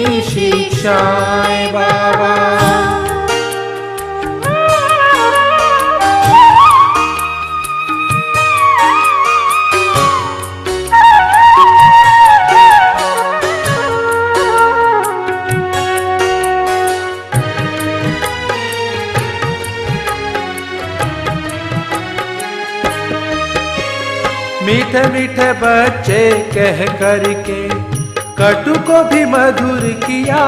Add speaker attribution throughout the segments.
Speaker 1: की शिक्षाएं बाबा। मीठे मीठे बच्चे कह करके कटु को भी मधुर किया,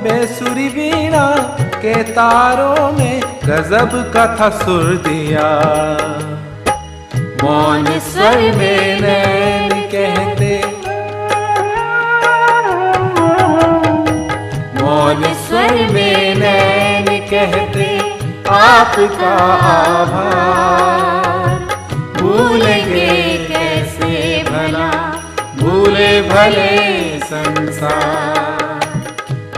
Speaker 1: बेसुरी वीणा के तारों में गजब का था सुर दिया। मौन स्वर में नैन कहते, मौन स्वर में नैन कहते आपका आभार। भूलेंगे कैसे भला भूले भले संसार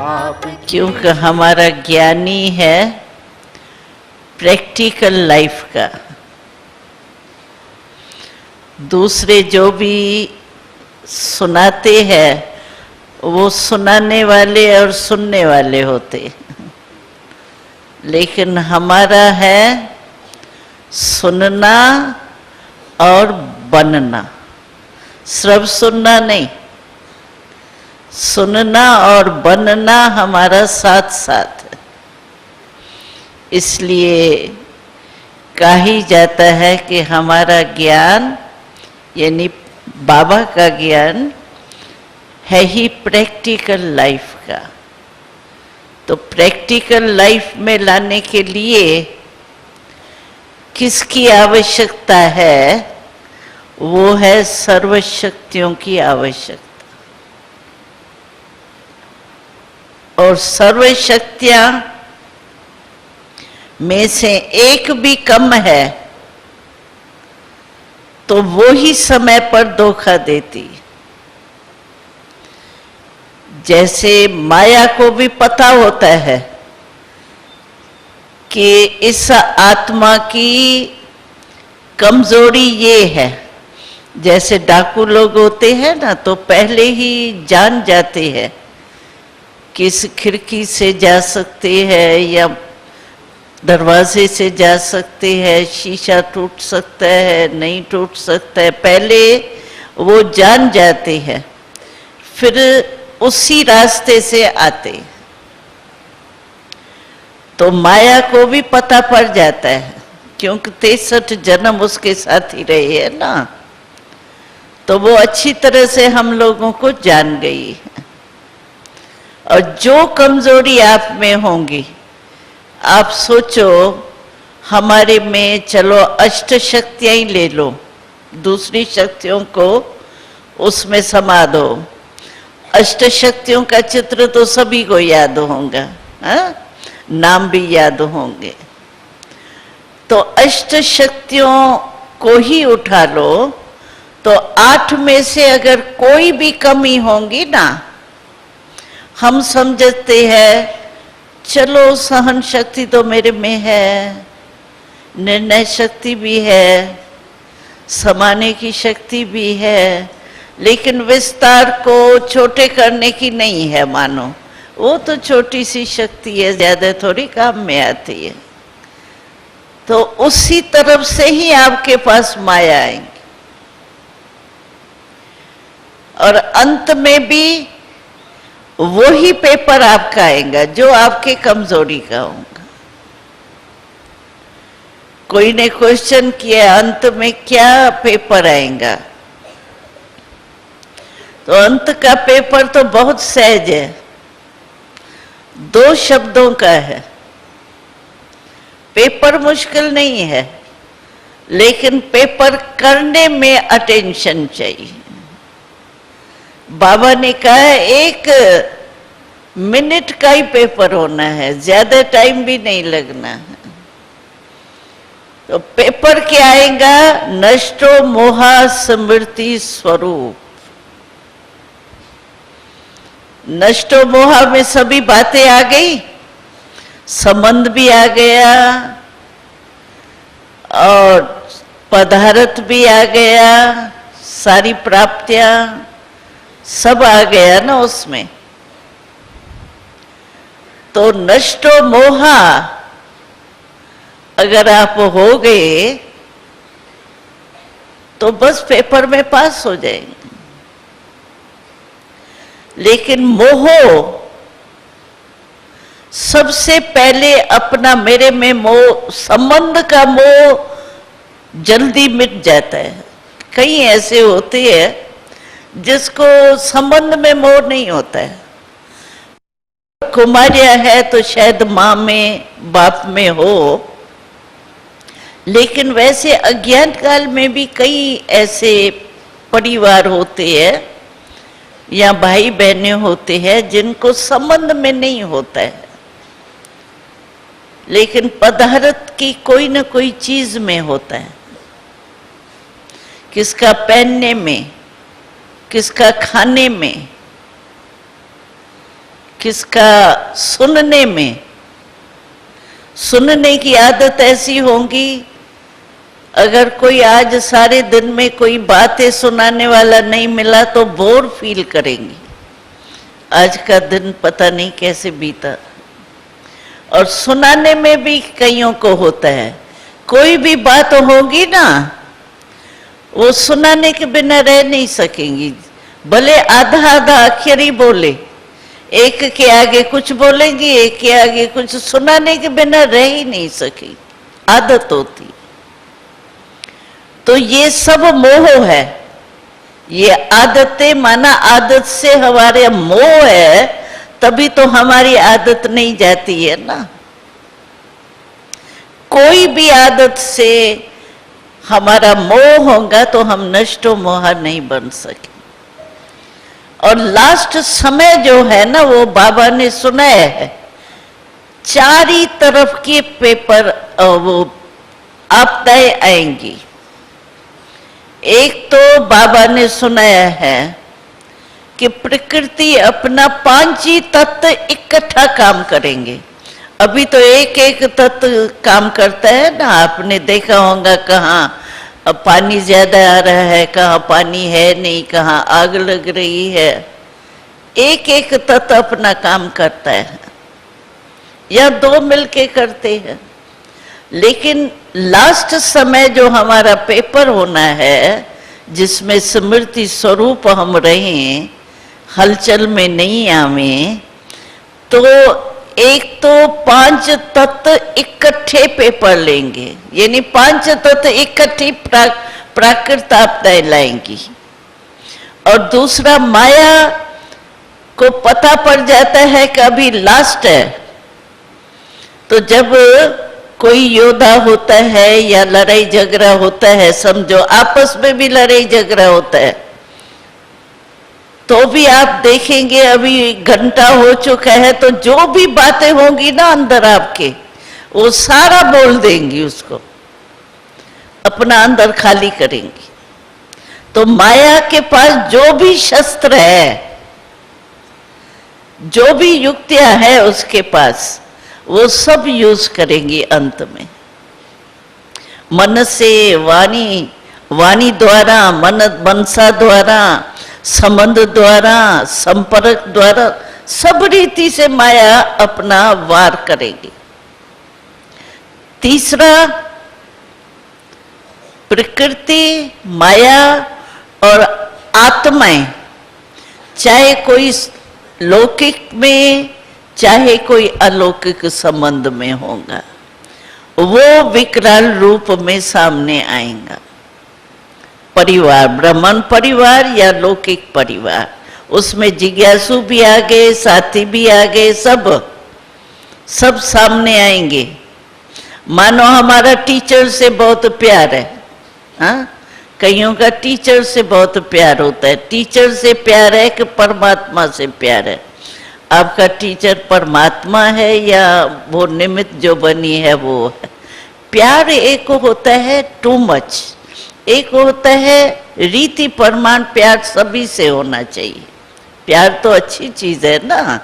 Speaker 1: आप।
Speaker 2: क्योंकि हमारा ज्ञानी है प्रैक्टिकल लाइफ का। दूसरे जो भी सुनाते हैं वो सुनाने वाले और सुनने वाले होते, लेकिन हमारा है सुनना और बनना। सिर्फ सुनना नहीं, सुनना और बनना हमारा साथ साथ है। इसलिए कहा ही जाता है कि हमारा ज्ञान यानी बाबा का ज्ञान है ही प्रैक्टिकल लाइफ का। तो प्रैक्टिकल लाइफ में लाने के लिए किसकी आवश्यकता है? वो है सर्वशक्तियों की आवश्यकता। और सर्वशक्तियां में से एक भी कम है तो वो ही समय पर धोखा देती। जैसे माया को भी पता होता है कि इस आत्मा की कमजोरी ये है। जैसे डाकू लोग होते हैं ना, तो पहले ही जान जाते हैं कि इस खिड़की से जा सकते हैं या दरवाजे से जा सकते हैं, शीशा टूट सकता है, नहीं टूट सकता है, पहले वो जान जाते हैं, फिर उसी रास्ते से आते। तो माया को भी पता पड़ जाता है, क्योंकि 63 जन्म उसके साथ ही रहे हैं ना, तो वो अच्छी तरह से हम लोगों को जान गई है। और जो कमजोरी आप में होंगी, आप सोचो हमारे में, चलो अष्ट शक्तियां ही ले लो, दूसरी शक्तियों को उसमें समा दो। अष्ट शक्तियों का चित्र तो सभी को याद होगा, हाँ? नाम भी याद होंगे। तो अष्ट शक्तियों को ही उठा लो, तो 8 में से अगर कोई भी कमी होंगी ना, हम समझते हैं चलो सहन शक्ति तो मेरे में है, निर्णय शक्ति भी है, समाने की शक्ति भी है, लेकिन विस्तार को छोटे करने की नहीं है। मानो वो तो छोटी सी शक्ति है, ज्यादा थोड़ी काम में आती है। तो उसी तरफ से ही आपके पास माया आएंगी, और अंत में भी वही पेपर आपका आएगा जो आपके कमजोरी का होगा। कोई ने क्वेश्चन किया अंत में क्या पेपर आएगा, तो अंत का पेपर तो बहुत सहज है, 2 शब्दों का है। पेपर मुश्किल नहीं है, लेकिन पेपर करने में अटेंशन चाहिए। बाबा ने कहा 1 मिनट का ही पेपर होना है, ज्यादा टाइम भी नहीं लगना है। तो पेपर क्या आएगा? नष्टो मोहा स्मृति स्वरूप। नष्टो मोहा में सभी बातें आ गई, संबंध भी आ गया और पदार्थ भी आ गया, सारी प्राप्तियां, सब आ गया ना उसमें। तो नष्टो मोहा अगर आप हो गए तो बस पेपर में पास हो जाएंगे। लेकिन मोह सबसे पहले अपना, मेरे में मोह, संबंध का मोह जल्दी मिट जाता है। कई ऐसे होते हैं जिसको संबंध में मोह नहीं होता है। कुमारिया है तो शायद माँ में बाप में हो, लेकिन वैसे अज्ञान काल में भी कई ऐसे परिवार होते हैं या भाई बहनें होते हैं जिनको संबंध में नहीं होता है, लेकिन पदार्थ की कोई न कोई चीज में होता है। किसका पहनने में, किसका खाने में, किसका सुनने में। सुनने की आदत ऐसी होगी, अगर कोई आज सारे दिन में कोई बातें सुनाने वाला नहीं मिला तो बोर फील करेंगी, आज का दिन पता नहीं कैसे बीता। और सुनाने में भी कईयों को होता है, कोई भी बात होगी ना, वो सुनाने के बिना रह नहीं सकेंगी, भले आधा आधा अक्षर ही बोले, एक के आगे कुछ बोलेंगी, एक के आगे कुछ, सुनाने के बिना रह ही नहीं सकेगी, आदत होती। तो ये सब मोह है, ये आदतें, माना आदत से हमारे मोह है, तभी तो हमारी आदत नहीं जाती है ना। कोई भी आदत से हमारा मोह होगा तो हम नष्टो मोह नहीं बन सके। और लास्ट समय जो है ना, वो बाबा ने सुनाया है, चारी तरफ के पेपर वो आपदाएं आएंगी। एक तो बाबा ने सुनाया है कि प्रकृति अपना 5 ही तत्व इकट्ठा काम करेंगे। अभी तो एक एक तत्व काम करता है ना, आपने देखा होगा कहाँ अब पानी ज्यादा आ रहा है, कहाँ पानी है नहीं, कहाँ आग लग रही है। एक एक तत्व अपना काम करता है, या 2 मिलके करते हैं। लेकिन लास्ट समय जो हमारा पेपर होना है, जिसमें स्मृति स्वरूप हम रहें, हलचल में नहीं आवे, तो एक तो 5 तत्व इकट्ठे पेपर लेंगे, यानी 5 तत्व इकट्ठी प्राकृत आपदाएं लाएंगी। और दूसरा, माया को पता पड़ जाता है कि अभी लास्ट है, तो जब कोई योद्धा होता है या लड़ाई झगड़ा होता है, समझो आपस में भी लड़ाई झगड़ा होता है, तो भी आप देखेंगे अभी घंटा हो चुका है, तो जो भी बातें होंगी ना अंदर आपके, वो सारा बोल देंगी, उसको अपना अंदर खाली करेंगी। तो माया के पास जो भी शस्त्र है, जो भी युक्तियां है उसके पास, वो सब यूज करेंगी अंत में। मन से, वाणी द्वारा, मनसा द्वारा, संबंध द्वारा, संपर्क द्वारा, सब रीति से माया अपना वार करेगी। तीसरा, प्रकृति, माया और आत्माएं, चाहे कोई लौकिक में चाहे कोई अलौकिक संबंध में होगा, वो विकराल रूप में सामने आएगा। परिवार, ब्राह्मण परिवार या लौकिक परिवार, उसमें जिज्ञासु भी आ गए, साथी भी आ गए, सब सामने आएंगे। मानो हमारा टीचर से बहुत प्यार है, हाँ, कईयों का टीचर से बहुत प्यार होता है। टीचर से प्यार है कि परमात्मा से प्यार है? आपका टीचर परमात्मा है या वो निमित्त जो बनी है वो है? प्यार एक होता है टू मच, एक होता है रीति प्रमाण। प्यार सभी से होना चाहिए। प्यार तो अच्छी चीज है ना,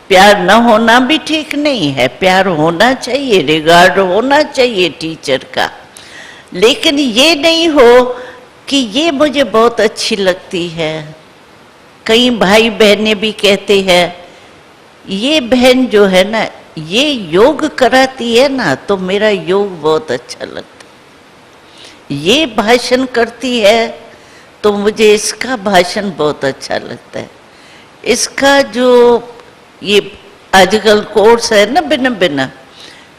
Speaker 2: प्यार न होना भी ठीक नहीं है, प्यार होना चाहिए, रिगार्ड होना चाहिए टीचर का। लेकिन ये नहीं हो कि ये मुझे बहुत अच्छी लगती है, कई भाई बहनें भी कहते हैं ये बहन जो है ना ये योग कराती है ना तो मेरा योग बहुत अच्छा लगता है, ये भाषण करती है तो मुझे इसका भाषण बहुत अच्छा लगता है, इसका जो ये आजकल कोर्स है ना बिना बिना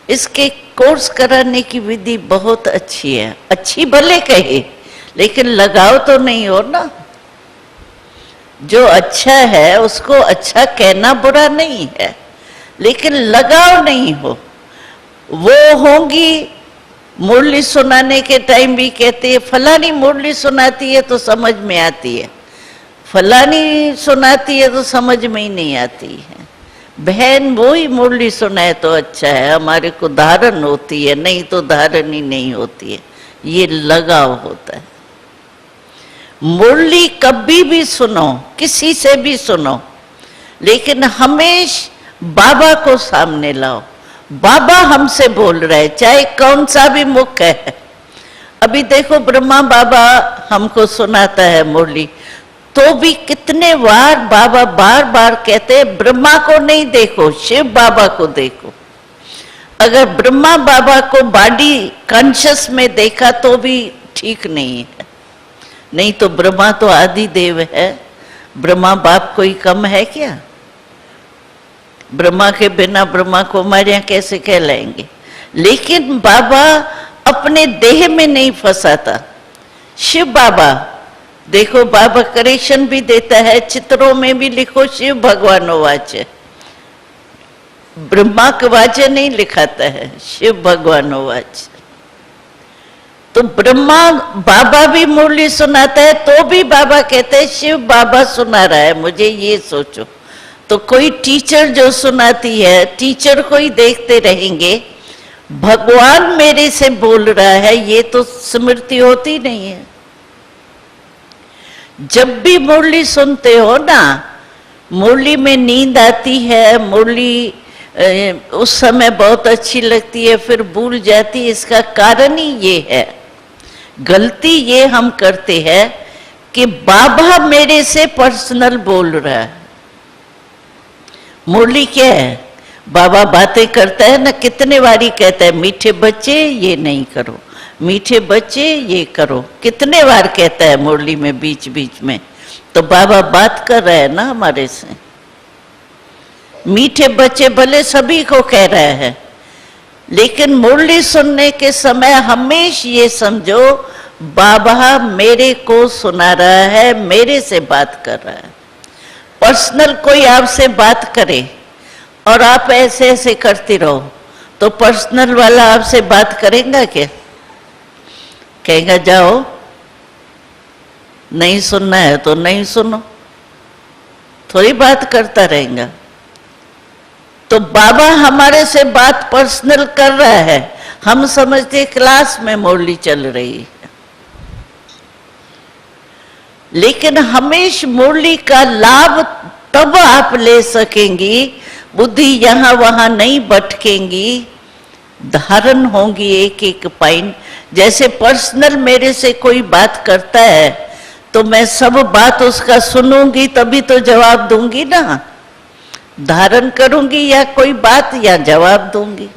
Speaker 2: इसके कोर्स कराने की विधि बहुत अच्छी है। अच्छी भले कहे लेकिन लगाव तो नहीं हो ना, जो अच्छा है उसको अच्छा कहना बुरा नहीं है लेकिन लगाव नहीं हो। वो होंगी मुरली सुनाने के टाइम भी कहते हैं फलानी मुरली सुनाती है तो समझ में आती है, फलानी सुनाती है तो समझ में ही नहीं आती है। बहन वो ही मुरली सुनाए तो अच्छा है, हमारे को धारण होती है, नहीं तो धारण ही नहीं होती है। ये लगाव होता है। मुरली कभी भी सुनो, किसी से भी सुनो, लेकिन हमेश बाबा को सामने लाओ। बाबा हमसे बोल रहे, चाहे कौन सा भी मुख है। अभी देखो ब्रह्मा बाबा हमको सुनाता है मुरली, तो भी कितने बार बाबा बार बार कहते हैं ब्रह्मा को नहीं देखो, शिव बाबा को देखो। अगर ब्रह्मा बाबा को बॉडी कॉन्शियस में देखा तो भी ठीक नहीं है, नहीं तो ब्रह्मा तो आदि देव है, ब्रह्मा बाप कोई कम है क्या? ब्रह्मा के बिना ब्रह्मा को हमारे यहाँ कैसे कहलाएंगे? लेकिन बाबा अपने देह में नहीं फंसाता। शिव बाबा देखो, बाबा करेक्शन भी देता है, चित्रों में भी लिखो शिव भगवान वाच, ब्रह्मा के वाचे नहीं लिखाता है, शिव भगवान वाच। तो ब्रह्मा बाबा भी मुरली सुनाता है तो भी बाबा कहते हैं शिव बाबा सुना रहा है मुझे, ये सोचो। तो कोई टीचर जो सुनाती है, टीचर को ही देखते रहेंगे, भगवान मेरे से बोल रहा है, ये तो स्मृति होती नहीं है। जब भी मुरली सुनते हो ना, मुरली में नींद आती है, मुरली उस समय बहुत अच्छी लगती है, फिर भूल जाती है। इसका कारण ही ये है, गलती ये हम करते हैं कि बाबा मेरे से पर्सनल बोल रहा है। मुरली क्या है? बाबा बातें करता है ना, कितने बारी कहता है मीठे बच्चे ये नहीं करो, मीठे बच्चे ये करो, कितने बार कहता है मुरली में बीच बीच में। तो बाबा बात कर रहे हैं ना हमारे से। मीठे बच्चे भले सभी को कह रहे हैं, लेकिन मुरली सुनने के समय हमेशा ये समझो बाबा मेरे को सुना रहा है, मेरे से बात कर रहा है। पर्सनल कोई आपसे बात करे और आप ऐसे ऐसे करते रहो तो पर्सनल वाला आपसे बात करेगा क्या? कहेगा जाओ, नहीं सुनना है तो नहीं सुनो, थोड़ी बात करता रहेगा। तो बाबा हमारे से बात पर्सनल कर रहा है, हम समझते क्लास में मुरली चल रही है। लेकिन हमेशा मुरली का लाभ तब आप ले सकेंगी, बुद्धि यहां वहां नहीं भटकेंगी, धारण होंगी एक एक पॉइंट। जैसे पर्सनल मेरे से कोई बात करता है तो मैं सब बात उसका सुनूंगी तभी तो जवाब दूंगी ना, धारण करूंगी या कोई बात या जवाब दूंगी।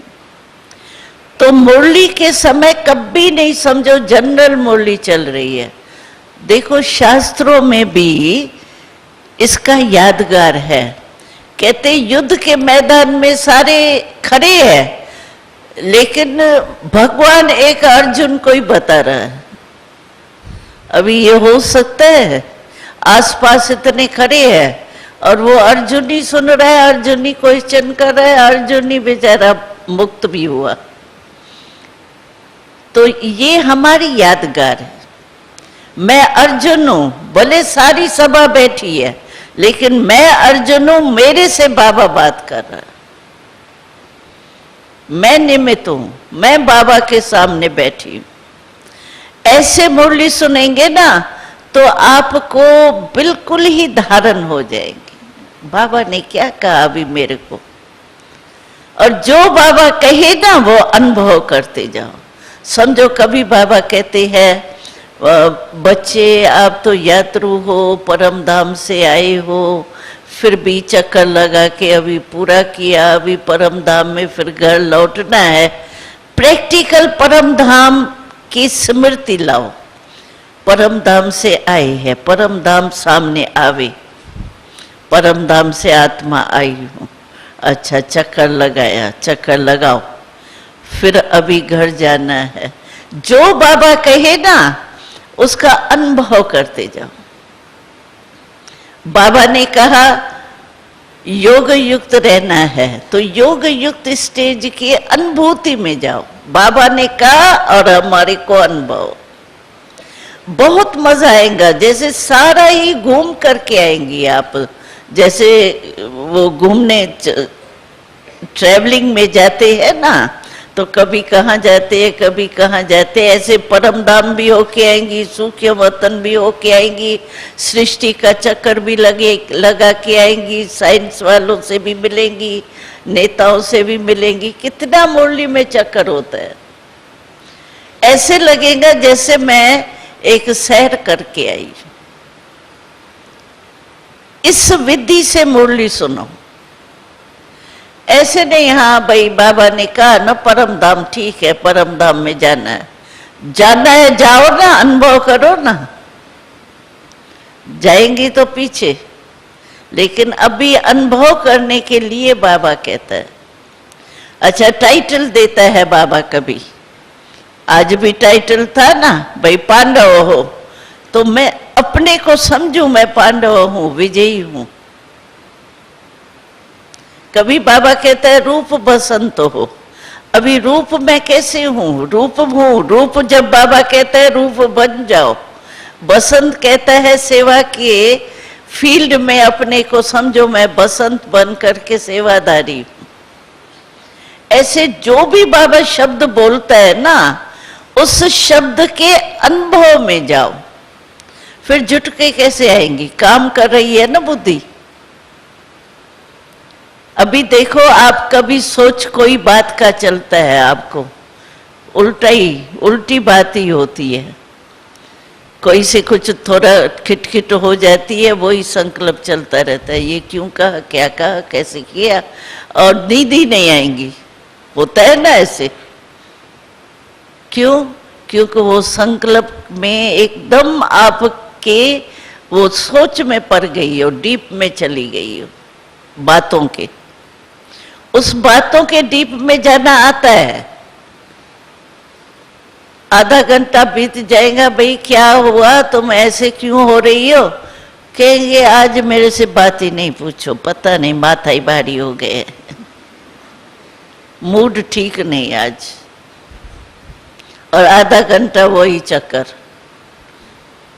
Speaker 2: तो मुरली के समय कभी नहीं समझो जनरल मुरली चल रही है। देखो शास्त्रों में भी इसका यादगार है, कहते युद्ध के मैदान में सारे खड़े हैं, लेकिन भगवान एक अर्जुन को ही बता रहा है। अभी ये हो सकता है आसपास इतने खड़े हैं और वो अर्जुन ही सुन रहा है, अर्जुन ही क्वेश्चन कर रहा है, अर्जुन ही बेचारा मुक्त भी हुआ। तो ये हमारी यादगार है। मैं अर्जुन हूं, भले सारी सभा बैठी है, लेकिन मैं अर्जुन हूं, मेरे से बाबा बात कर रहा है। मैं निमित्त हूं, मैं बाबा के सामने बैठी हूं। ऐसे मुरली सुनेंगे ना तो आपको बिल्कुल ही धारण हो जाएंगे, बाबा ने क्या कहा अभी मेरे को। और जो बाबा कहे ना वो अनुभव करते जाओ। समझो कभी बाबा कहते हैं बच्चे आप तो यात्रु हो, परम धाम से आए हो, फिर भी चक्कर लगा के अभी पूरा किया, अभी परम धाम में फिर घर लौटना है। प्रैक्टिकल परम धाम की स्मृति लाओ। परम धाम से आए हैं, परम धाम सामने आवे, परम धाम से आत्मा आई हूँ। अच्छा, चक्कर लगाया, चक्कर लगाओ, फिर अभी घर जाना है। जो बाबा कहे ना उसका अनुभव करते जाओ। बाबा ने कहा योग युक्त रहना है, तो योग युक्त स्टेज की अनुभूति में जाओ। बाबा ने कहा और हमारे को अनुभव, बहुत मजा आएगा। जैसे सारा ही घूम करके आएंगी आप, जैसे वो घूमने ट्रैवलिंग में जाते हैं ना, तो कभी कहाँ जाते हैं, कभी कहाँ जाते हैं। ऐसे परम धाम भी होके आएंगी, सूक्ष्म वतन भी होके आएंगी, सृष्टि का चक्कर भी लगा के आएंगी, साइंस वालों से भी मिलेंगी, नेताओं से भी मिलेंगी। कितना मुरली में चक्कर होता है। ऐसे लगेगा जैसे मैं एक सैर करके आई। इस विधि से मुरली सुनो। ऐसे नहीं हाँ भाई बाबा ने कहा ना परम धाम, ठीक है परम धाम में जाना है, जाना है जाओ ना, अनुभव करो ना। जाएंगी तो पीछे, लेकिन अभी अनुभव करने के लिए बाबा कहता है। अच्छा, टाइटल देता है बाबा कभी। आज भी टाइटल था ना भाई पांडव हो, तो मैं अपने को समझू मैं पांडव हूं, विजयी हूं। कभी बाबा कहता है रूप बसंत हो। अभी रूप मैं कैसे हूं, रूप हूं। रूप जब बाबा कहता है रूप बन जाओ। बसंत कहता है सेवा के फील्ड में अपने को समझो मैं बसंत बन करके सेवादारी हूं। ऐसे जो भी बाबा शब्द बोलता है ना, उस शब्द के अनुभव में जाओ। फिर जुट के कैसे आएंगी, काम कर रही है ना बुद्धि। अभी देखो आप कभी सोच कोई बात का चलता है, आपको उल्टी बात ही होती है। कोई से कुछ थोड़ा खिटखिट हो जाती है, वही संकल्प चलता रहता है। ये क्यों कहा, क्या कहा, कैसे किया, और नींद ही नहीं आएंगी। होता है ना ऐसे। क्यों? क्योंकि वो संकल्प में एकदम आपके वो सोच में पड़ गई हो, डीप में चली गई हो बातों के। उस बातों के डीप में जाना आता है। आधा घंटा बीत जाएगा, भाई क्या हुआ, तुम ऐसे क्यों हो रही हो, कहेंगे आज मेरे से बात ही नहीं पूछो, पता नहीं माथा ही भारी हो गए, मूड ठीक नहीं आज। और आधा घंटा वही चक्कर।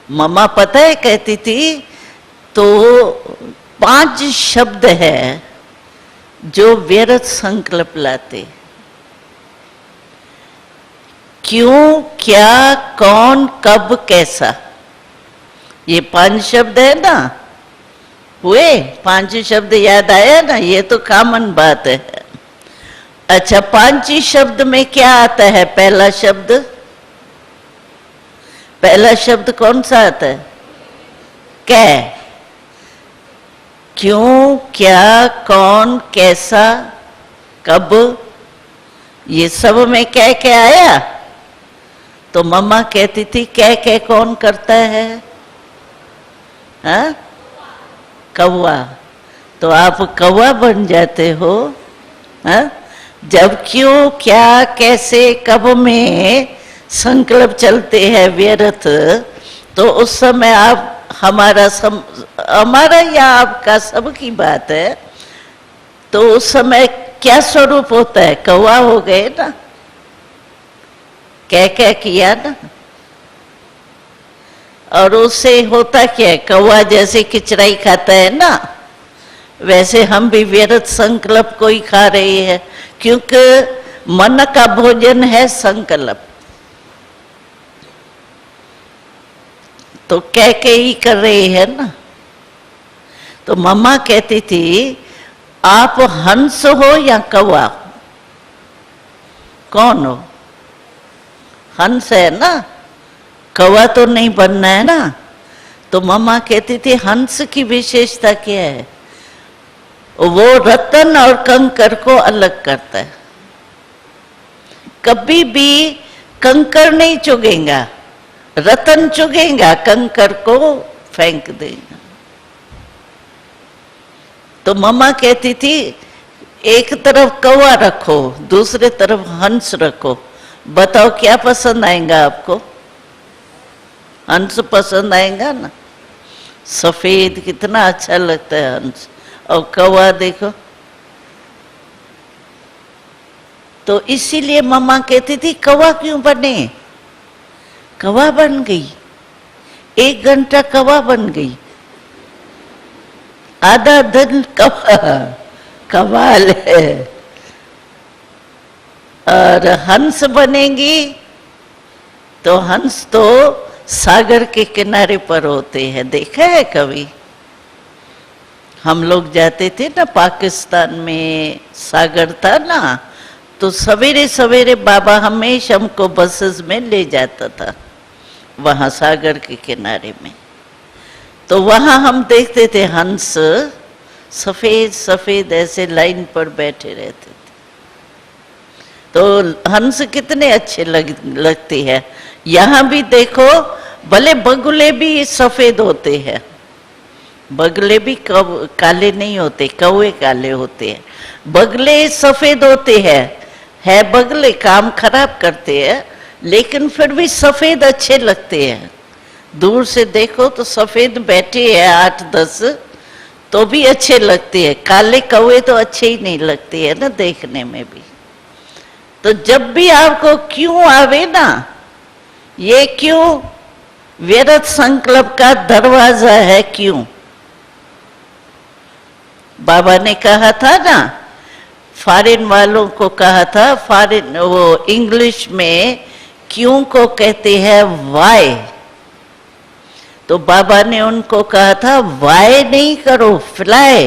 Speaker 2: मम्मा पता है कहती थी, तो 5 शब्द है जो व्यर्थ संकल्प लाते। क्यों, क्या, कौन, कब, कैसा, ये 5 शब्द है ना। हुए 5 शब्द याद आया ना, ये तो कॉमन बात है। अच्छा, 5 ही शब्द में क्या आता है? पहला शब्द कौन सा आता है? कै। क्यों, क्या, कौन, कैसा, कब, ये सब में क्या क्या आया। तो मम्मा कहती थी क्या कौन करता है? हाँ, कौवा। तो आप कौवा बन जाते हो। हाँ, जब क्यों, क्या, कैसे, कब में संकल्प चलते हैं व्यर्थ, तो उस समय आप हमारा या आपका सबकी बात है, तो उस समय क्या स्वरूप होता है? कौवा हो गए ना, क्या किया ना। और उससे होता क्या है? कौवा जैसे किचराई खाता है ना, वैसे हम भी व्यर्थ संकल्प को ही खा रहे हैं, क्योंकि मन का भोजन है संकल्प। तो कह ही कर रहे हैं ना। तो मम्मा कहती थी आप हंस हो या कौवा, कौन हो? हंस है ना, कौवा तो नहीं बनना है ना। तो मम्मा कहती थी हंस की विशेषता क्या है, वो रत्न और कंकर को अलग करता है। कभी भी कंकर नहीं चुगेगा, रत्न चुगेगा, कंकर को फेंक देगा। तो मम्मा कहती थी एक तरफ कौवा रखो, दूसरे तरफ हंस रखो, बताओ क्या पसंद आएगा आपको? हंस पसंद आएगा ना, सफेद कितना अच्छा लगता है हंस, और कौवा देखो। तो इसीलिए मम्मा कहती थी कौवा क्यों बने, कौवा बन गई, 1 घंटा कौवा बन गई, आधा दिन कौवा, कमाल है। और हंस बनेगी तो हंस तो सागर के किनारे पर होते हैं, देखा है कभी? हम लोग जाते थे ना पाकिस्तान में, सागर था ना, तो सवेरे सवेरे बाबा हमेशा हमको बसेस में ले जाता था वहाँ सागर के किनारे में। तो वहाँ हम देखते थे हंस सफेद सफेद ऐसे लाइन पर बैठे रहते थे। तो हंस कितने अच्छे लगते हैं। यहाँ भी देखो, भले बगुले भी सफेद होते हैं, बगले भी काले नहीं होते, कौवे काले होते हैं, बगले सफेद होते हैं। है बगले काम खराब करते हैं, लेकिन फिर भी सफेद अच्छे लगते हैं। दूर से देखो तो सफेद बैठे हैं 8-10 तो भी अच्छे लगते हैं, काले कौवे तो अच्छे ही नहीं लगते हैं ना देखने में भी। तो जब भी आपको क्यों आवे ना, ये क्यों व्यर्थ संकल्प का दरवाजा है, क्यों? बाबा ने कहा था ना, फॉरेन वालों को कहा था, फॉरेन वो इंग्लिश में क्यों को कहते हैं वाई। तो बाबा ने उनको कहा था वाई नहीं करो, फ्लाई।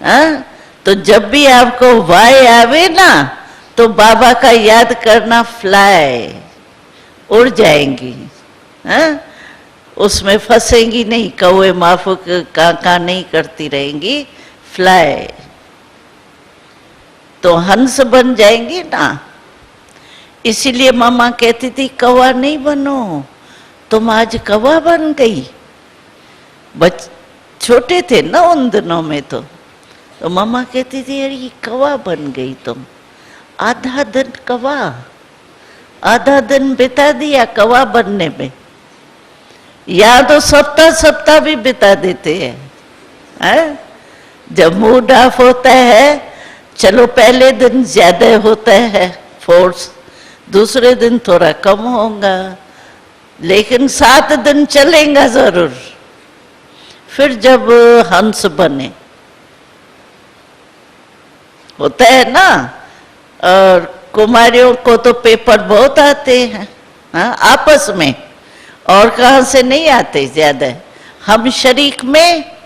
Speaker 2: हाँ, तो जब भी आपको वाई आवे ना तो बाबा का याद करना, फ्लाई, उड़ जाएंगी। हाँ, उसमें फंसेंगी नहीं, कौवे माफुक काका नहीं करती रहेंगी, फ्लाई। तो हंस बन जाएंगी ना। इसीलिए मामा कहती थी कौवा नहीं बनो, तुम आज कौवा बन गई। छोटे थे ना उन दिनों में, तो मामा कहती थी अरे ये कौवा बन गई तुम। आधा दिन कौवा, आधा दिन बिता दिया कौवा बनने में, या तो सप्ताह भी बिता देते हैं। जब मूड ऑफ होता है, चलो पहले दिन ज्यादा होता है फोर्स, दूसरे दिन थोड़ा कम होगा, लेकिन 7 दिन चलेगा जरूर। फिर जब हंस बने, होता है ना। और कुमारियों को तो पेपर बहुत आते हैं, हाँ, आपस में, और कहाँ से नहीं आते ज्यादा। हम शरीक में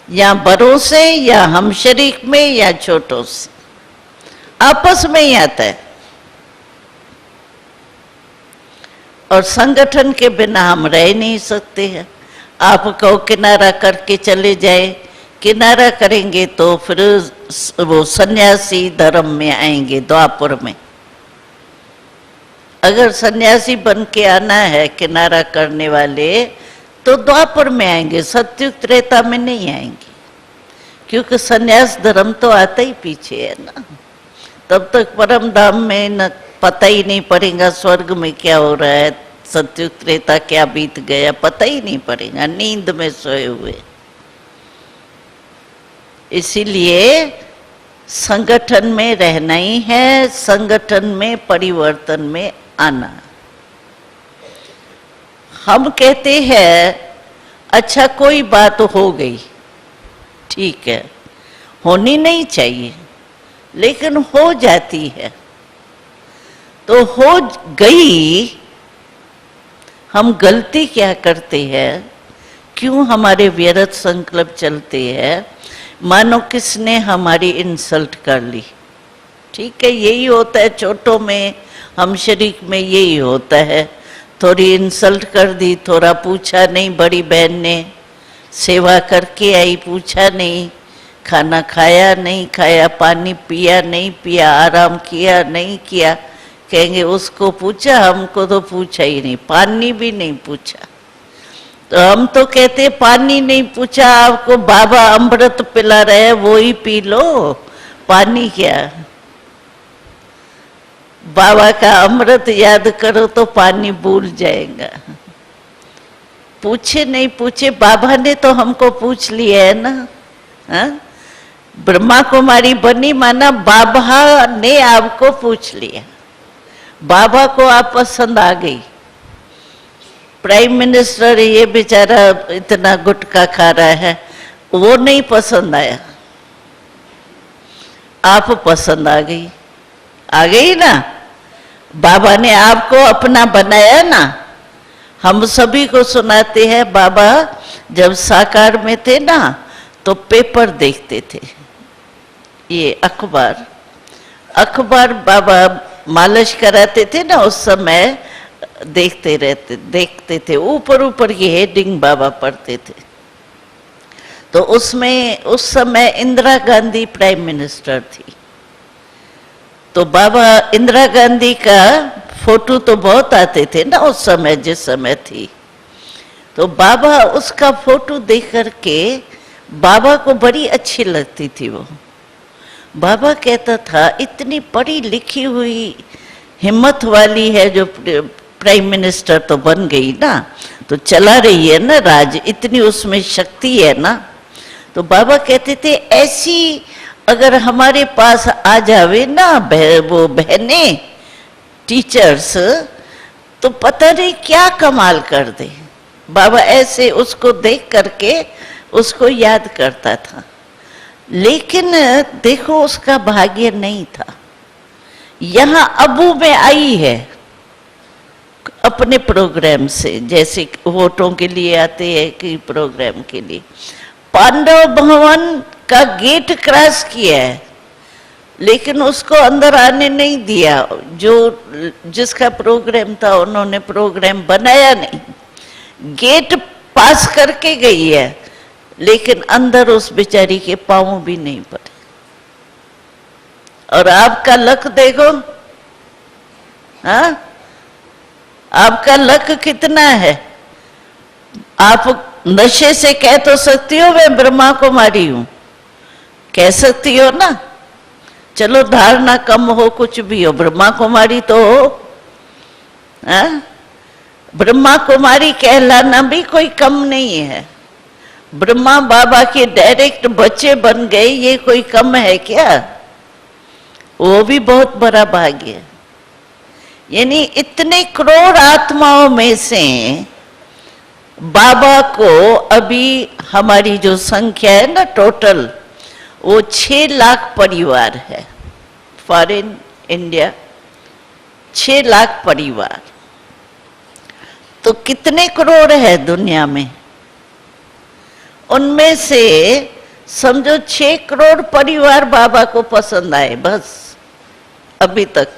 Speaker 2: या बड़ों से, या हम शरीक में या छोटों से, आपस में ही आता है। और संगठन के बिना हम रह नहीं सकते हैं। आप कहो किनारा करके चले जाए, किनारा करेंगे तो फिर वो सन्यासी धर्म में आएंगे द्वापर में। अगर सन्यासी बन के आना है किनारा करने वाले, तो द्वापर में आएंगे, सत्युग त्रेता में नहीं आएंगे, क्योंकि सन्यास धर्म तो आता ही पीछे है ना। तब तक परम धाम में न पता ही नहीं पड़ेगा स्वर्ग में क्या हो रहा है, सत्युग त्रेता क्या बीत गया, पता ही नहीं पड़ेगा, नींद में सोए हुए। इसीलिए संगठन में रहना ही है, संगठन में परिवर्तन में आना। हम कहते हैं अच्छा कोई बात हो गई, ठीक है, होनी नहीं चाहिए, लेकिन हो जाती है। तो हो गई, हम गलती क्या करते हैं, क्यों हमारे व्यर्थ संकल्प चलते हैं? मानो किसने हमारी इंसल्ट कर ली, ठीक है, यही होता है छोटों में, हम शरीक में यही होता है। थोड़ी इंसल्ट कर दी, थोड़ा पूछा नहीं, बड़ी बहन ने सेवा करके आई, पूछा नहीं, खाना खाया नहीं खाया, पानी पिया नहीं पिया, आराम किया नहीं किया, कहेंगे उसको पूछा, हमको तो पूछा ही नहीं, पानी भी नहीं पूछा। तो हम तो कहते पानी नहीं पूछा, आपको बाबा अमृत पिला रहे हैं वो ही पी लो, पानी क्या। बाबा का अमृत याद करो तो पानी भूल जाएगा। पूछे नहीं पूछे, बाबा ने तो हमको पूछ लिया है ना। हा? ब्रह्मा कुमारी बनी माना बाबा ने आपको पूछ लिया, बाबा को आप पसंद आ गई। प्राइम मिनिस्टर ये बेचारा इतना गुटखा खा रहा है, वो नहीं पसंद आया, आप पसंद आ गई ना। बाबा ने आपको अपना बनाया ना। हम सभी को सुनाते हैं, बाबा जब साकार में थे ना तो पेपर देखते थे, ये अखबार बाबा मालिश कराते थे ना, उस समय देखते थे, ऊपर की हेडिंग बाबा पढ़ते थे। तो उसमें उस समय इंदिरा गांधी प्राइम मिनिस्टर थी, तो बाबा इंदिरा गांधी का फोटो तो बहुत आते थे ना उस समय, जिस समय थी। तो बाबा उसका फोटो देख करके बाबा को बड़ी अच्छी लगती थी वो। बाबा कहता था इतनी पढ़ी लिखी हुई हिम्मत वाली है जो प्राइम मिनिस्टर तो बन गई ना, तो चला रही है ना राज, इतनी उसमें शक्ति है ना। तो बाबा कहते थे ऐसी अगर हमारे पास आ जावे ना वो बहनें टीचर्स, तो पता नहीं क्या कमाल कर दे। बाबा ऐसे उसको देख करके उसको याद करता था। लेकिन देखो उसका भाग्य नहीं था। यहाँ अबू में आई है अपने प्रोग्राम से, जैसे वोटों के लिए आते हैं कि प्रोग्राम के लिए, पांडव भवन का गेट क्रॉस किया है, लेकिन उसको अंदर आने नहीं दिया। जो जिसका प्रोग्राम था उन्होंने प्रोग्राम बनाया नहीं, गेट पास करके गई है, लेकिन अंदर उस बेचारी के पांव भी नहीं पड़े। और आपका लक देखो, हाँ, आपका लक कितना है। आप नशे से कह तो सकती हो मैं ब्रह्मा कुमारी हूं, कह सकती हो ना। चलो धारणा कम हो, कुछ भी हो, ब्रह्मा कुमारी तो हो। हाँ? ब्रह्मा कुमारी कहलाना भी कोई कम नहीं है। ब्रह्मा बाबा के डायरेक्ट बच्चे बन गए, ये कोई कम है क्या? वो भी बहुत बड़ा भाग्य है। यानी इतने करोड़ आत्माओं में से बाबा को अभी हमारी जो संख्या है ना टोटल, वो 6 लाख परिवार है। फॉरेन इंडिया 6 लाख परिवार, तो कितने करोड़ है दुनिया में? उनमें से समझो 6 करोड़ परिवार बाबा को पसंद आए बस अभी तक।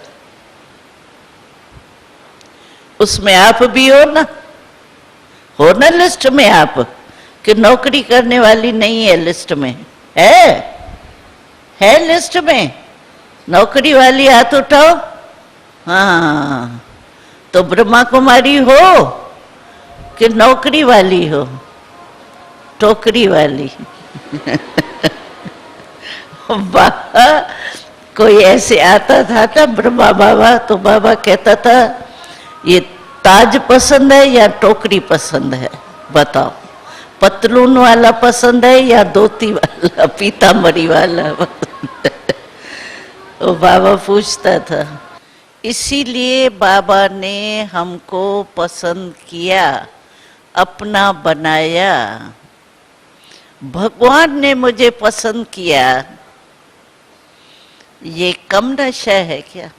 Speaker 2: उसमें आप भी हो ना लिस्ट में आप, कि नौकरी करने वाली नहीं है लिस्ट में? है लिस्ट में नौकरी वाली? हाथ उठाओ। हाँ, तो ब्रह्मा कुमारी हो कि नौकरी वाली हो? टोकरी वाली। कोई ऐसे आता था ना ब्रह्मा बाबा, तो बाबा कहता था ये ताज पसंद है या टोकरी पसंद है, बताओ, पतलून वाला पसंद है या धोती वाला, पीतांबरी वाला? वो बाबा पूछता था। इसीलिए बाबा ने हमको पसंद किया, अपना बनाया। भगवान ने मुझे पसंद किया, ये कम नशा है क्या?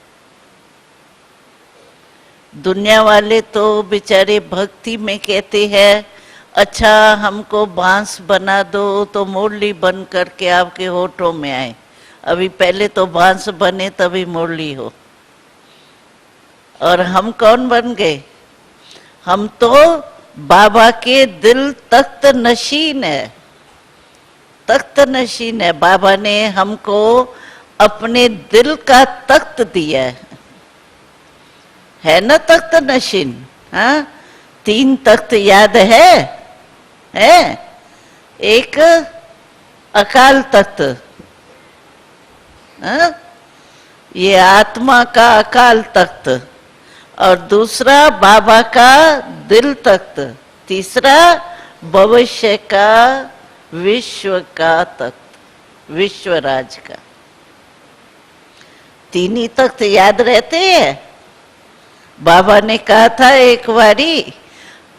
Speaker 2: दुनिया वाले तो बेचारे भक्ति में कहते हैं अच्छा हमको बांस बना दो तो मुरली बन करके आपके होठों में आए। अभी पहले तो बांस बने तभी मुरली हो। और हम कौन बन गए? हम तो बाबा के दिल तख्त नशीन है, तख्त नशीन है। बाबा ने हमको अपने दिल का तख्त दिया है ना तख्त नशीन। हाँ, 3 तख्त याद है? एक अकाल तख्त, हाँ? ये आत्मा का अकाल तख्त, और दूसरा बाबा का दिल तख्त, तीसरा भविष्य का विश्व का तख्त, विश्वराज का। 3 ही तख्त याद रहते हैं। बाबा ने कहा था एक बारी,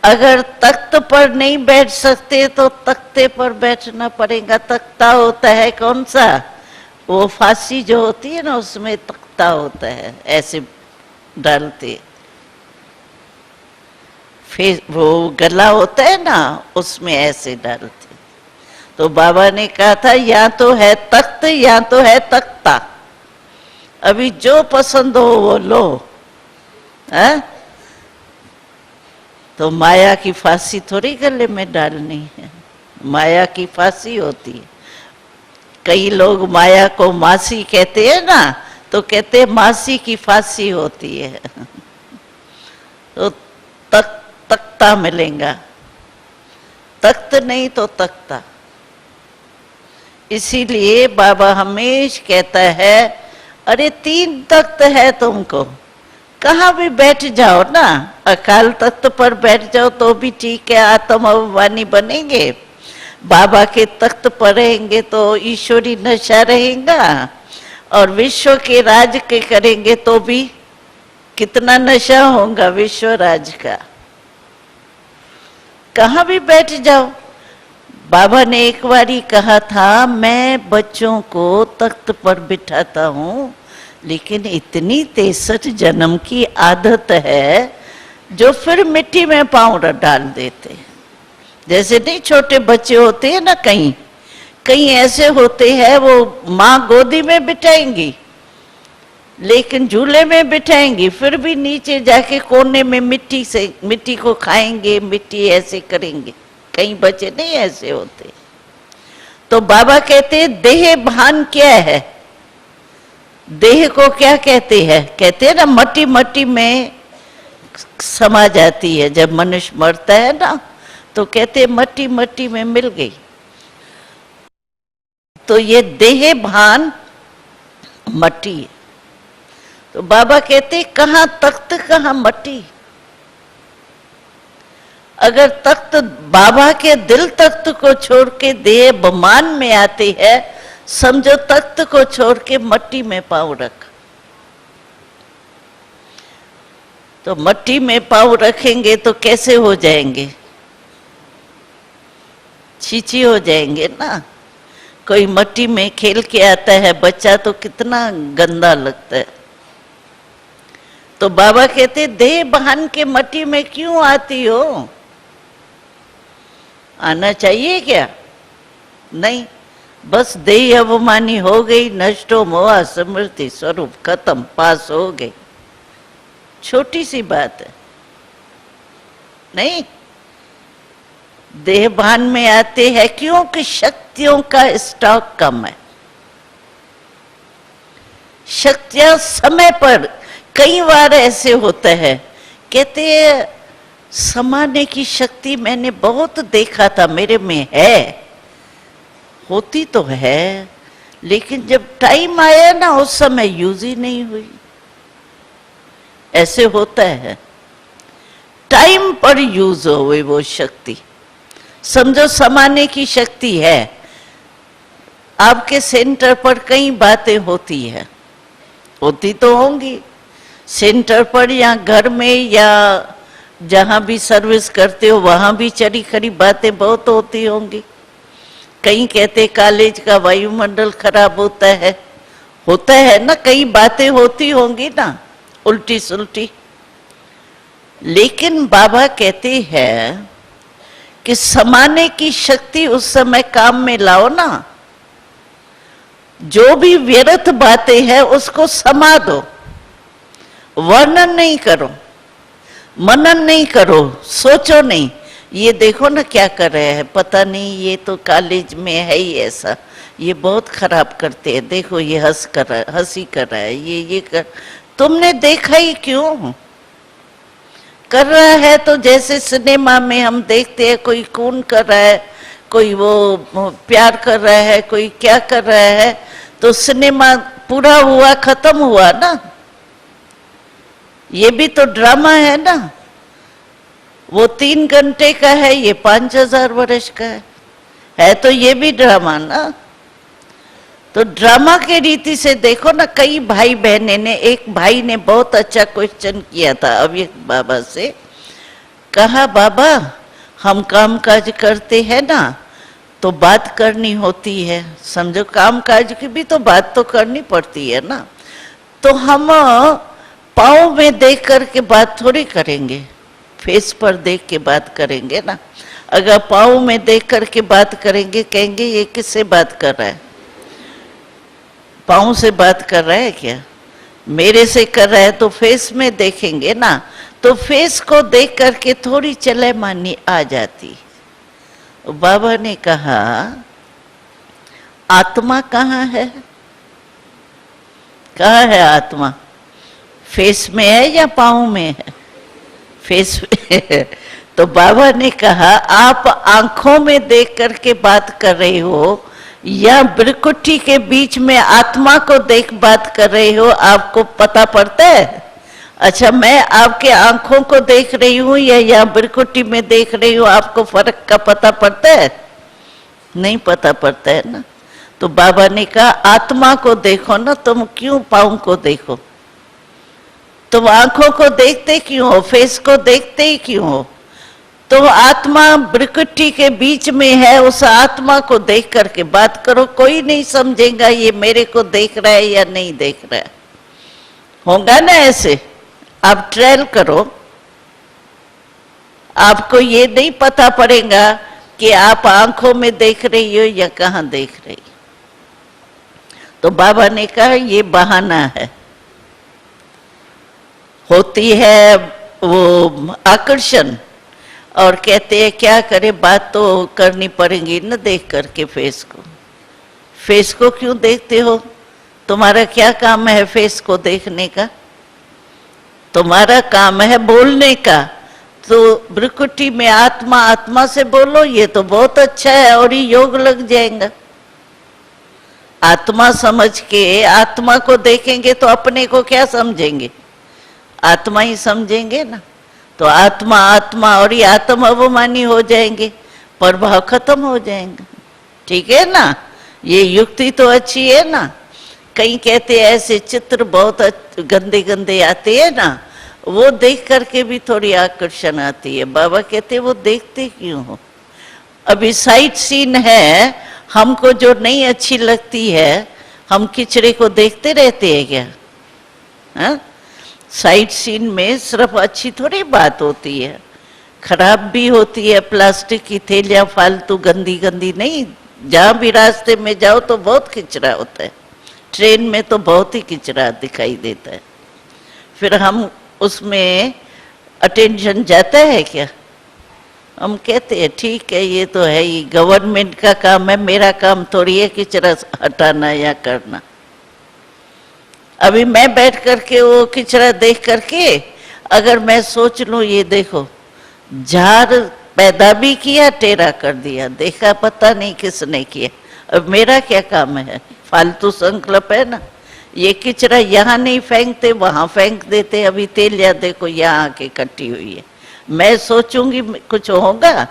Speaker 2: अगर तख्त पर नहीं बैठ सकते तो तख्ते पर बैठना पड़ेगा। तख्ता होता है कौन सा? वो फांसी जो होती है ना, उसमें तख्ता होता है, ऐसे डालते। फिर वो गला होता है ना, उसमें ऐसे डालते। तो बाबा ने कहा था या तो है तख्त या तो है तख्ता, अभी जो पसंद हो वो लो। है? तो माया की फांसी थोड़ी गले में डालनी है, माया की फांसी होती है। कई लोग माया को मासी कहते हैं ना, तो कहते हैं मासी की फांसी होती है। तो तख्ता मिलेगा, तख्त नहीं तो तख्ता। इसीलिए बाबा हमेश कहता है, अरे 3 तख्त है तुमको, कहाँ भी बैठ जाओ ना, अकाल तख्त पर बैठ जाओ तो भी ठीक है, आत्म अभिमानी बनेंगे। बाबा के तख्त पर रहेंगे तो ईश्वरी नशा रहेगा, और विश्व के राज के करेंगे तो भी कितना नशा होगा विश्व राज का। कहाँ भी बैठ जाओ। बाबा ने एक बारी कहा था, मैं बच्चों को तख्त पर बिठाता हूँ, लेकिन इतनी 63 जन्म की आदत है जो फिर मिट्टी में पाँव डाल देते। जैसे नहीं छोटे बच्चे होते हैं ना, कहीं कहीं ऐसे होते हैं, वो माँ गोदी में बिठाएंगी, लेकिन झूले में बिठाएंगी, फिर भी नीचे जाके कोने में मिट्टी को खाएंगे, मिट्टी ऐसे करेंगे। कई बच्चे नहीं ऐसे होते। तो बाबा कहते हैं देह भान क्या है? देह को क्या कहते हैं? कहते हैं ना मट्टी मट्टी में समा जाती है। जब मनुष्य मरता है ना, तो कहते हैं मट्टी मट्टी में मिल गई। तो ये देह भान मट्टी है। तो बाबा कहते कहाँ तख्त कहाँ मट्टी। अगर तख्त बाबा के दिल तख्त को छोड़ के देह बमान में आते हैं, समझो तख्त को छोड़ के मट्टी में पाँव रख। तो मट्टी में पाँव रखेंगे तो कैसे हो जाएंगे? छीछी हो जाएंगे ना। कोई मट्टी में खेल के आता है बच्चा तो कितना गंदा लगता है। तो बाबा कहते देह बहान के मट्टी में क्यों आती हो? आना चाहिए क्या? नहीं, बस देह अवमानी हो गई, नष्टो मोहा स्मृति स्वरूप खत्म, पास हो गई। छोटी सी बात है। नहीं, देह भान में आते हैं क्योंकि शक्तियों का स्टॉक कम है। शक्तियां समय पर कई बार ऐसे होता है, कहते हैं समाने की शक्ति मैंने बहुत देखा था, मेरे में है, होती तो है, लेकिन जब टाइम आया ना उस समय यूज ही नहीं हुई। ऐसे होता है, टाइम पर यूज हो गई वो शक्ति। समझो समाने की शक्ति है, आपके सेंटर पर कई बातें होती है, होती तो होंगी सेंटर पर या घर में या जहां भी सर्विस करते हो वहां भी चरी खरी बातें बहुत होती होंगी। कई कहते कॉलेज का वायुमंडल खराब होता है ना, कई बातें होती होंगी ना उल्टी सुल्टी। लेकिन बाबा कहते हैं कि समाने की शक्ति उस समय काम में लाओ ना। जो भी व्यर्थ बातें हैं उसको समा दो, वर्णन नहीं करो। मनन नहीं करो, सोचो नहीं, ये देखो ना क्या कर रहे हैं, पता नहीं ये तो कॉलेज में है ही ऐसा, ये बहुत खराब करते हैं, देखो ये हंसी कर रहा है, ये कर, तुमने देखा ही क्यों? कर रहा है तो जैसे सिनेमा में हम देखते हैं कोई खून कर रहा है, कोई वो प्यार कर रहा है, कोई क्या कर रहा है, तो सिनेमा पूरा हुआ, खत्म हुआ ना। ये भी तो ड्रामा है ना, वो 3 घंटे का है, ये 5000 वर्ष का है तो ये भी ड्रामा ना। तो ड्रामा के रीति से देखो ना, कई भाई बहने ने, एक भाई ने बहुत अच्छा क्वेश्चन किया था अभी बाबा से, कहा बाबा हम काम काज करते हैं ना तो बात करनी होती है, समझो काम काज की भी तो बात तो करनी पड़ती है ना, तो हम पाँव में देख करके बात थोड़ी करेंगे, फेस पर देख के बात करेंगे ना। अगर पाँव में देख करके बात करेंगे, कहेंगे ये किससे बात कर रहा है, पाँव से बात कर रहा है क्या, मेरे से कर रहा है, तो फेस में देखेंगे ना, तो फेस को देख करके थोड़ी चलेमानी आ जाती। बाबा ने कहा आत्मा कहाँ है, कहाँ है आत्मा, फेस में है या पाँव में है, फेस में। तो बाबा ने कहा आप आंखों में देख करके बात कर रहे हो या बिरकुटी के बीच में आत्मा को देख बात कर रहे हो, आपको पता पड़ता है? अच्छा, मैं आपके आंखों को देख रही हूँ या यहाँ बिरकुटी में देख रही हूँ, आपको फर्क का पता पड़ता है? नहीं पता पड़ता है ना। तो बाबा ने कहा आत्मा को देखो ना, तुम क्यों पाँव को देखो, तुम आंखों को देखते क्यों हो, फेस को देखते ही क्यों हो? तो आत्मा बिरकुटी के बीच में है, उस आत्मा को देख करके बात करो, कोई नहीं समझेगा ये मेरे को देख रहा है या नहीं देख रहा है, होगा ना ऐसे। आप ट्रायल करो, आपको ये नहीं पता पड़ेगा कि आप आंखों में देख रही हो या कहाँ देख रही। तो बाबा ने कहा ये बहाना है, होती है वो आकर्षण, और कहते हैं क्या करे, बात तो करनी पड़ेगी ना देख करके फेस को। फेस को क्यों देखते हो, तुम्हारा क्या काम है फेस को देखने का, तुम्हारा काम है बोलने का। तो बिरकुटी में आत्मा, आत्मा से बोलो, ये तो बहुत अच्छा है और ये योग लग जाएगा। आत्मा समझ के आत्मा को देखेंगे तो अपने को क्या समझेंगे, आत्मा ही समझेंगे ना। तो आत्मा आत्मा और ये आत्म अवमानी हो जाएंगे, प्रभाव खत्म हो जाएंगे। ठीक है ना, ये युक्ति तो अच्छी है ना। कई कहते हैं ऐसे चित्र बहुत गंदे गंदे आते हैं ना, वो देख करके भी थोड़ी आकर्षण आती है। बाबा कहते वो देखते क्यों हो, अभी साइट सीन है, हमको जो नहीं अच्छी लगती है हम किचड़े को देखते रहते हैं क्या? हाँ, साइट सीन में सिर्फ अच्छी थोड़ी बात होती है, खराब भी होती है। प्लास्टिक की थैलियां फालतू गंदी गंदी नहीं, जहां भी रास्ते में जाओ तो बहुत किचरा होता है, ट्रेन में तो बहुत ही किचरा दिखाई देता है। फिर हम उसमें अटेंशन जाता है क्या? हम कहते हैं ठीक है ये तो है ही, गवर्नमेंट का काम है, मेरा काम थोड़ी है किचरा हटाना या करना। अभी मैं बैठ करके वो किचरा देख करके अगर मैं सोच लूं ये देखो झाड़ पैदा भी किया, टेढ़ा कर दिया, देखा पता नहीं किसने किया, अब मेरा क्या काम है? फालतू संकल्प है ना। ये किचरा यहाँ नहीं फेंकते वहां फेंक देते, अभी तेलिया देखो यहाँ आके इकट्ठी हुई है, मैं सोचूंगी कुछ होगा?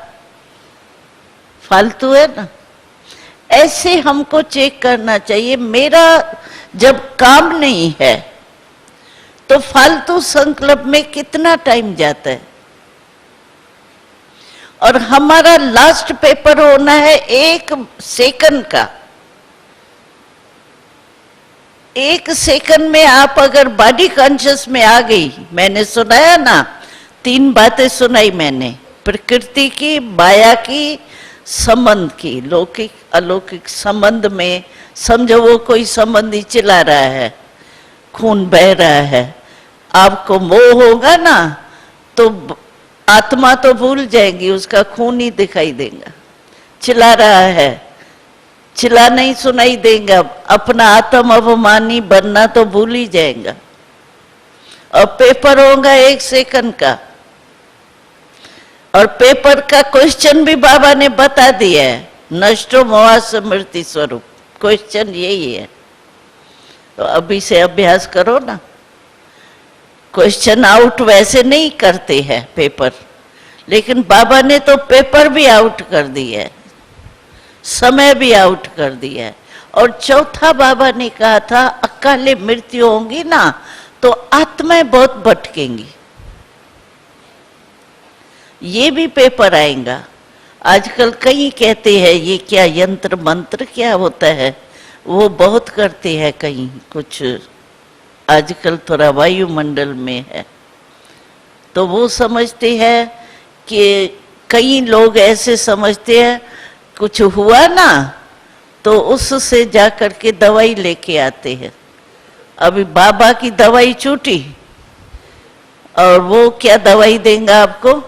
Speaker 2: फालतू है ना। ऐसे हमको चेक करना चाहिए। मेरा जब काम नहीं है तो फालतू संकल्प में कितना टाइम जाता है, और हमारा लास्ट पेपर होना है 1 सेकंड का। 1 सेकंड में आप अगर बॉडी कॉन्शियस में आ गई, मैंने सुनाया ना 3 बातें सुनाई मैंने, प्रकृति की, माया की, संबंध की, लौकिक अलौकिक संबंध में। समझो वो कोई संबंधी चिल्ला रहा है, खून बह रहा है, आपको मोह होगा ना तो आत्मा तो भूल जाएगी, उसका खून ही दिखाई देगा। चिल्ला रहा है, चिल्ला नहीं सुनाई देगा, अपना आत्म अभिमानी बनना तो भूल ही जाएगा। और पेपर होगा 1 सेकंड का, और पेपर का क्वेश्चन भी बाबा ने बता दिया है, नष्टो मोहा स्मृति स्वरूप, क्वेश्चन यही है। तो अभी से अभ्यास करो ना। क्वेश्चन आउट वैसे नहीं करते हैं पेपर, लेकिन बाबा ने तो पेपर भी आउट कर दिया है, समय भी आउट कर दिया है। और चौथा बाबा ने कहा था, अकाले मृत्यु होंगी ना तो आत्माएं बहुत भटकेंगी, ये भी पेपर आएगा। आजकल कई कहते हैं ये क्या यंत्र मंत्र क्या होता है, वो बहुत करते हैं कहीं, कुछ आजकल थोड़ा वायुमंडल में है, तो वो समझते हैं कि कई लोग ऐसे समझते हैं कुछ हुआ ना तो उससे जाकर के दवाई लेके आते हैं। अभी बाबा की दवाई छूटी, और वो क्या दवाई देंगे आपको?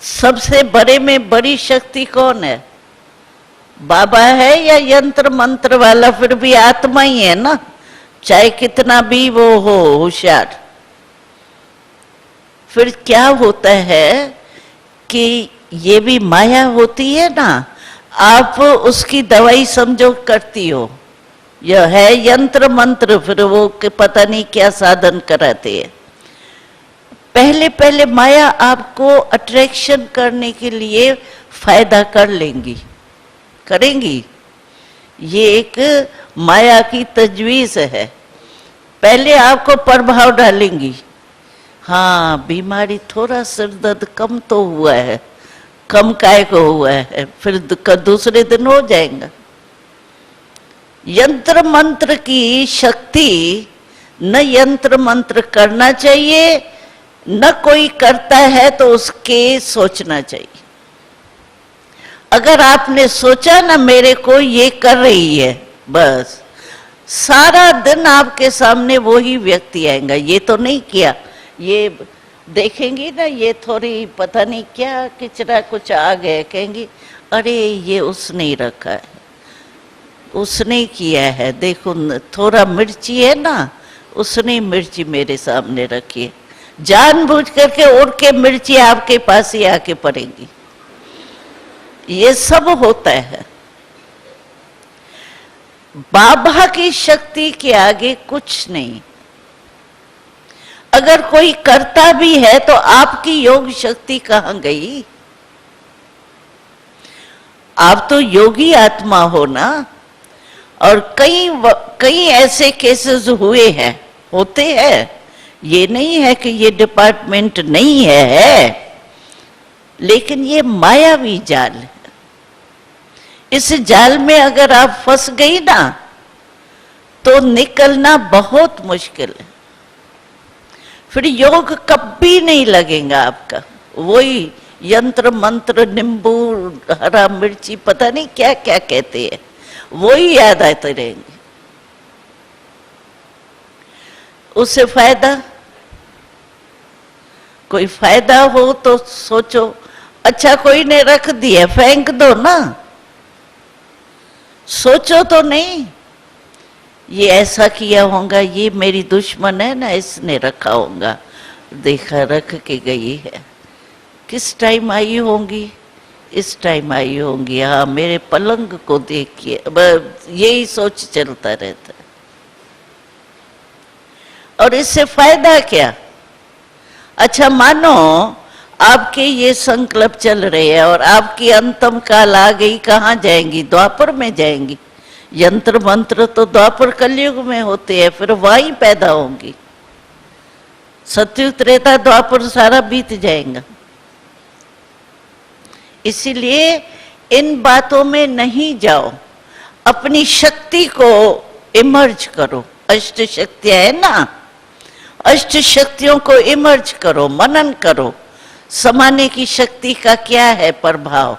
Speaker 2: सबसे बड़े में बड़ी शक्ति कौन है? बाबा है या यंत्र मंत्र वाला? फिर भी आत्मा ही है ना, चाहे कितना भी वो हो होशियार। फिर क्या होता है कि ये भी माया होती है ना, आप उसकी दवाई समझो करती हो, यह है यंत्र मंत्र, फिर वो के पता नहीं क्या साधन कराते हैं। पहले पहले माया आपको अट्रैक्शन करने के लिए फायदा कर लेंगी, करेंगी। ये एक माया की तजवीज है, पहले आपको प्रभाव डालेंगी। हाँ, बीमारी थोड़ा सिर दर्द कम तो हुआ है, कम काय को हुआ है, फिर दूसरे दिन हो जाएगा। यंत्र मंत्र की शक्ति, न यंत्र मंत्र करना चाहिए, न कोई करता है तो उसके सोचना चाहिए। अगर आपने सोचा ना मेरे को ये कर रही है, बस सारा दिन आपके सामने वो ही व्यक्ति आएगा। ये तो नहीं किया, ये देखेंगी ना, ये थोड़ी पता नहीं क्या किचरा कुछ आ गया, कहेंगी अरे ये उसने ही रखा है, उसने किया है, देखो थोड़ा मिर्ची है ना, उसने मिर्ची मेरे सामने रखी है, जानबूझ करके उड़ के मिर्ची आपके पास ही आके पड़ेगी। ये सब होता है। बाबा की शक्ति के आगे कुछ नहीं। अगर कोई करता भी है तो आपकी योग शक्ति कहां गई? आप तो योगी आत्मा हो ना। और कई ऐसे केसेस हुए हैं, होते हैं, ये नहीं है कि ये डिपार्टमेंट नहीं है, लेकिन ये मायावी जाल है। इस जाल में अगर आप फंस गई ना तो निकलना बहुत मुश्किल है। फिर योग कभी नहीं लगेगा आपका। वही यंत्र मंत्र, नींबू, हरा मिर्ची, पता नहीं क्या क्या कहते हैं, वही याद आते रहेंगे। उससे फायदा, कोई फायदा हो तो सोचो। अच्छा कोई ने रख दिया, फेंक दो ना, सोचो तो नहीं ये ऐसा किया होगा, ये मेरी दुश्मन है ना, इसने रखा होगा, देखा रख के गई है, किस टाइम आई होंगी, इस टाइम आई होंगी, हाँ मेरे पलंग को देखिए, यही सोच चलता रहता है। और इससे फायदा क्या? अच्छा मानो आपके ये संकल्प चल रहे हैं और आपकी अंतम काल आ गई, कहाँ जाएंगी? द्वापर में जाएंगी। यंत्र मंत्र तो द्वापर कलयुग में होते हैं, फिर वही पैदा होंगी। सतयुग त्रेता द्वापर सारा बीत जाएगा। इसीलिए इन बातों में नहीं जाओ, अपनी शक्ति को इमर्ज करो। अष्ट शक्तियां है ना, अष्ट शक्तियों को इमर्ज करो, मनन करो। समाने की शक्ति का क्या है प्रभाव,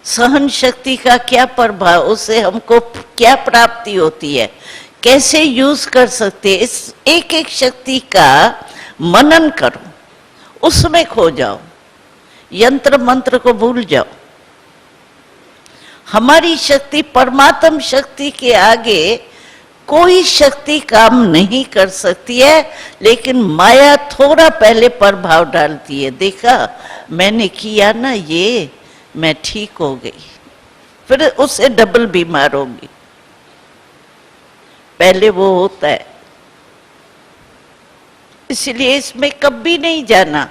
Speaker 2: सहन शक्ति का क्या प्रभाव, उससे हमको क्या प्राप्ति होती है, कैसे यूज कर सकते हैं, इस एक एक शक्ति का मनन करो। उसमें खो जाओ, यंत्र मंत्र को भूल जाओ। हमारी शक्ति परमात्म शक्ति के आगे कोई शक्ति काम नहीं कर सकती है, लेकिन माया थोड़ा पहले प्रभाव डालती है। देखा मैंने किया ना ये, मैं ठीक हो गई, फिर उससे डबल बीमार होगी। पहले वो होता है, इसलिए इसमें कभी नहीं जाना।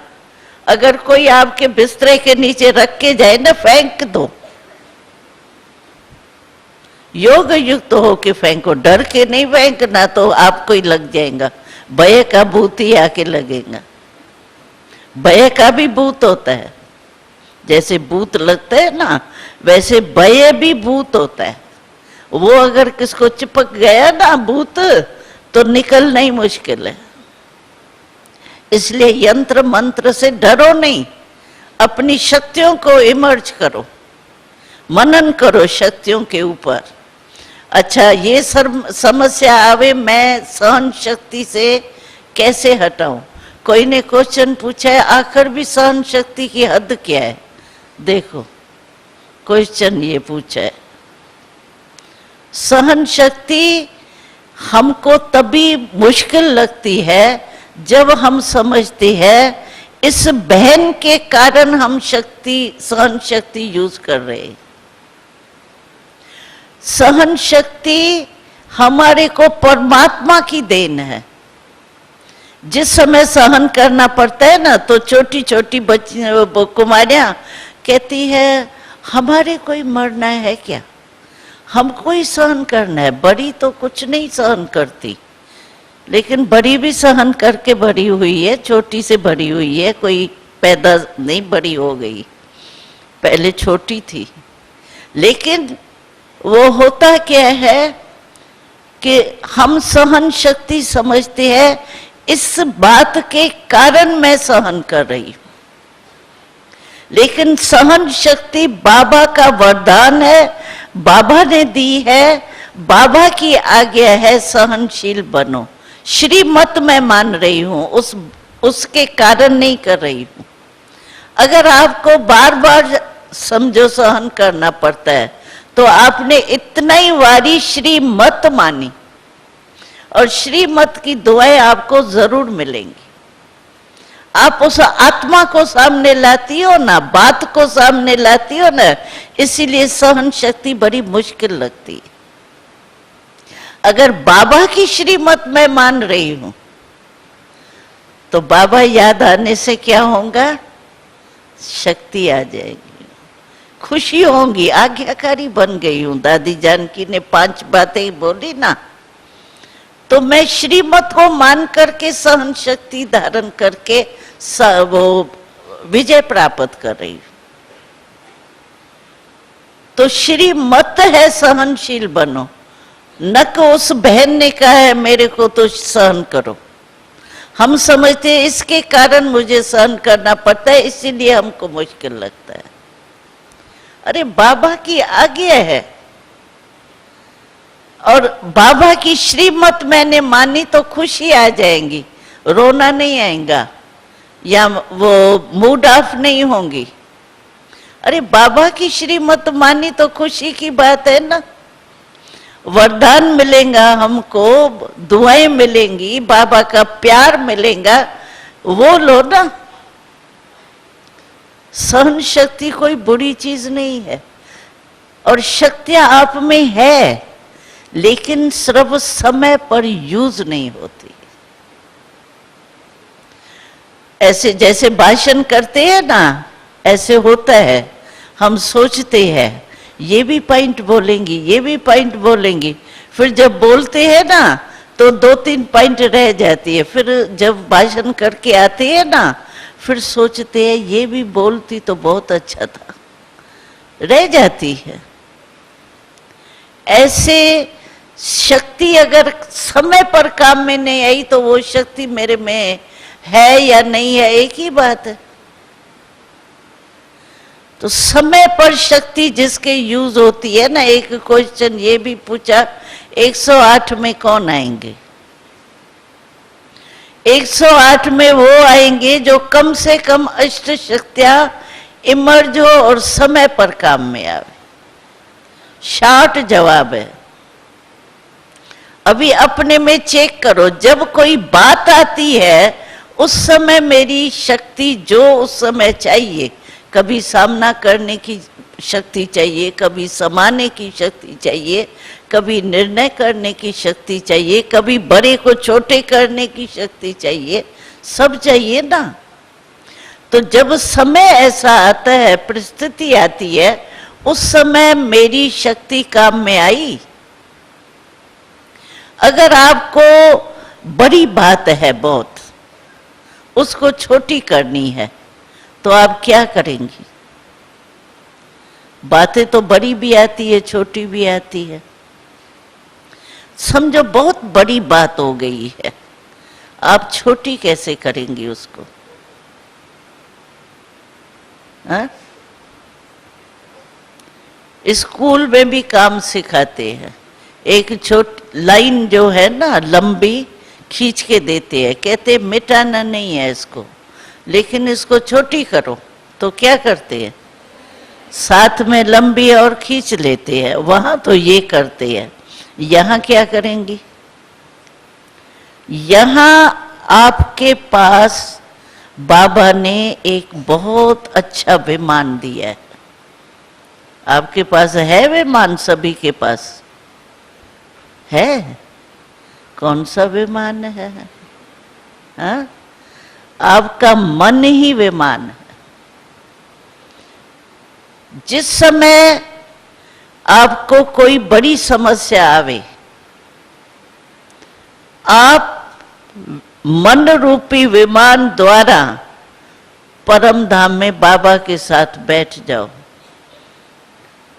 Speaker 2: अगर कोई आपके बिस्तरे के नीचे रख के जाए ना, फेंक दो, योग युक्त हो के फेंको, डर के नहीं फेंकना, तो आपको ही लग जाएगा। भय का भूत ही आके लगेगा। भय का भी भूत होता है, जैसे भूत लगता है ना, वैसे भय भी भूत होता है। वो अगर किसको चिपक गया ना भूत, तो निकलना ही मुश्किल है। इसलिए यंत्र मंत्र से डरो नहीं, अपनी शक्तियों को इमर्ज करो, मनन करो शक्तियों के ऊपर। अच्छा, ये समस्या आवे, मैं सहन शक्ति से कैसे हटाऊं? कोई ने क्वेश्चन पूछा है, आखिर भी सहन शक्ति की हद क्या है? देखो, क्वेश्चन ये पूछा है। सहन शक्ति हमको तभी मुश्किल लगती है जब हम समझते हैं इस बहन के कारण हम सहन शक्ति यूज कर रहे हैं। सहन शक्ति हमारे को परमात्मा की देन है। जिस समय सहन करना पड़ता है ना, तो छोटी छोटी बच्ची कुमारियां कहती है हमारे कोई मरना है क्या, हमको ही सहन करना है। बड़ी तो कुछ नहीं सहन करती, लेकिन बड़ी भी सहन करके बड़ी हुई है, छोटी से बड़ी हुई है, कोई पैदा नहीं बड़ी हो गई, पहले छोटी थी। लेकिन वो होता क्या है कि हम सहन शक्ति समझते हैं, इस बात के कारण मैं सहन कर रही हूं। लेकिन सहन शक्ति बाबा का वरदान है, बाबा ने दी है, बाबा की आज्ञा है, सहनशील बनो। श्रीमत मैं मान रही हूं, उसके कारण नहीं कर रही हूं। अगर आपको बार बार समझो सहन करना पड़ता है, तो आपने इतना ही वारी श्रीमत मानी, और श्रीमत की दुआएं आपको जरूर मिलेंगी। आप उस आत्मा को सामने लाती हो ना, बात को सामने लाती हो ना, इसीलिए सहन शक्ति बड़ी मुश्किल लगती है। अगर बाबा की श्रीमत मैं मान रही हूं, तो बाबा याद आने से क्या होगा? शक्ति आ जाएगी, खुशी होंगी, आज्ञाकारी बन गई हूं। दादी जानकी ने 5 बातें बोली ना, तो मैं श्रीमत को मान करके सहन शक्ति धारण करके वो विजय प्राप्त कर रही हूं। तो श्रीमत है सहनशील बनो, न कि उस बहन ने कहा है मेरे को तो सहन करो। हम समझते हैं इसके कारण मुझे सहन करना पड़ता है, इसीलिए हमको मुश्किल लगता है। अरे बाबा की आज्ञा है, और बाबा की श्रीमत मैंने मानी तो खुशी आ जाएंगी, रोना नहीं आएगा, या वो मूड ऑफ नहीं होंगी। अरे बाबा की श्रीमत मानी तो खुशी की बात है ना। वरदान मिलेगा हमको, दुआएं मिलेंगी, बाबा का प्यार मिलेगा, वो लो ना। सहन शक्ति कोई बुरी चीज नहीं है, और शक्तियां आप में है, लेकिन सिर्फ समय पर यूज नहीं होती। ऐसे जैसे भाषण करते हैं ना, ऐसे होता है, हम सोचते हैं ये भी पॉइंट बोलेंगी, ये भी पॉइंट बोलेंगी, फिर जब बोलते हैं ना तो 2-3 पॉइंट रह जाती है। फिर जब भाषण करके आते हैं ना, फिर सोचते हैं ये भी बोलती तो बहुत अच्छा था, रह जाती है। ऐसे शक्ति अगर समय पर काम में नहीं आई, तो वो शक्ति मेरे में है या नहीं है, एक ही बात है। तो समय पर शक्ति जिसके यूज होती है ना, एक क्वेश्चन ये भी पूछा 108 में कौन आएंगे? 108 में वो आएंगे जो कम से कम अष्ट शक्तियां इमर्ज हो और समय पर काम में आवे। शॉर्ट जवाब है। अभी अपने में चेक करो, जब कोई बात आती है उस समय मेरी शक्ति जो उस समय चाहिए, कभी सामना करने की शक्ति चाहिए, कभी समाने की शक्ति चाहिए, कभी निर्णय करने की शक्ति चाहिए, कभी बड़े को छोटे करने की शक्ति चाहिए, सब चाहिए ना। तो जब समय ऐसा आता है, परिस्थिति आती है, उस समय मेरी शक्ति काम में आई। अगर आपको बड़ी बात है बहुत, उसको छोटी करनी है, तो आप क्या करेंगी? बातें तो बड़ी भी आती है, छोटी भी आती है। समझो बहुत बड़ी बात हो गई है, आप छोटी कैसे करेंगी उसको? हाँ? स्कूल में भी काम सिखाते हैं, एक लाइन जो है ना लंबी खींच के देते हैं, कहते मिटाना नहीं है इसको, लेकिन इसको छोटी करो। तो क्या करते हैं? साथ में लंबी और खींच लेते हैं। वहां तो ये करते हैं, यहां क्या करेंगी? यहां आपके पास बाबा ने एक बहुत अच्छा विमान दिया है। आपके पास है विमान? सभी के पास है। कौन सा विमान है? हाँ? आपका मन ही विमान है। जिस समय आपको कोई बड़ी समस्या आवे, आप मन रूपी विमान द्वारा परम धाम में बाबा के साथ बैठ जाओ,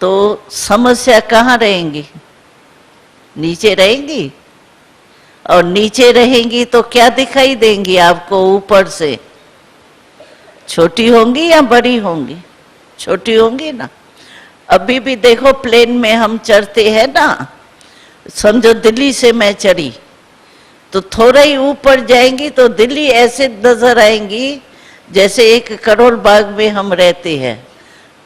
Speaker 2: तो समस्या कहाँ रहेंगी? नीचे रहेंगी। और नीचे रहेंगी तो क्या दिखाई देंगी आपको ऊपर से? छोटी होंगी या बड़ी होंगी? छोटी होंगी ना। अभी भी देखो प्लेन में हम चढ़ते हैं ना, समझो दिल्ली से मैं चढ़ी, तो थोड़ा ही ऊपर जाएंगी तो दिल्ली ऐसे नजर आएंगी जैसे 1 करोड़ बाग में हम रहते हैं।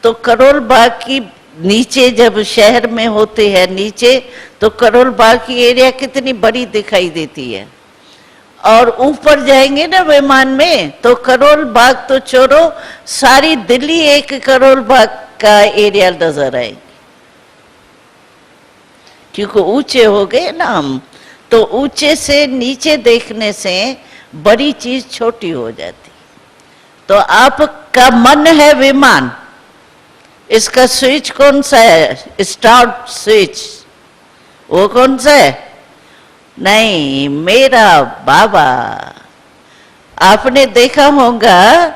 Speaker 2: तो करोड़ बाग की नीचे जब शहर में होते हैं नीचे, तो करोड़ बाग की एरिया कितनी बड़ी दिखाई देती है। और ऊपर जाएंगे ना विमान में, तो करोड़ बाग तो छोड़ो, सारी दिल्ली 1 करोड़ बाग का एरिया नजर आएगी, क्योंकि ऊंचे हो गए ना हम। तो ऊंचे से नीचे देखने से बड़ी चीज छोटी हो जाती। तो आपका मन है विमान, इसका स्विच कौन सा है? स्टार्ट स्विच, वो कौन सा है? नहीं, मेरा बाबा। आपने देखा होगा,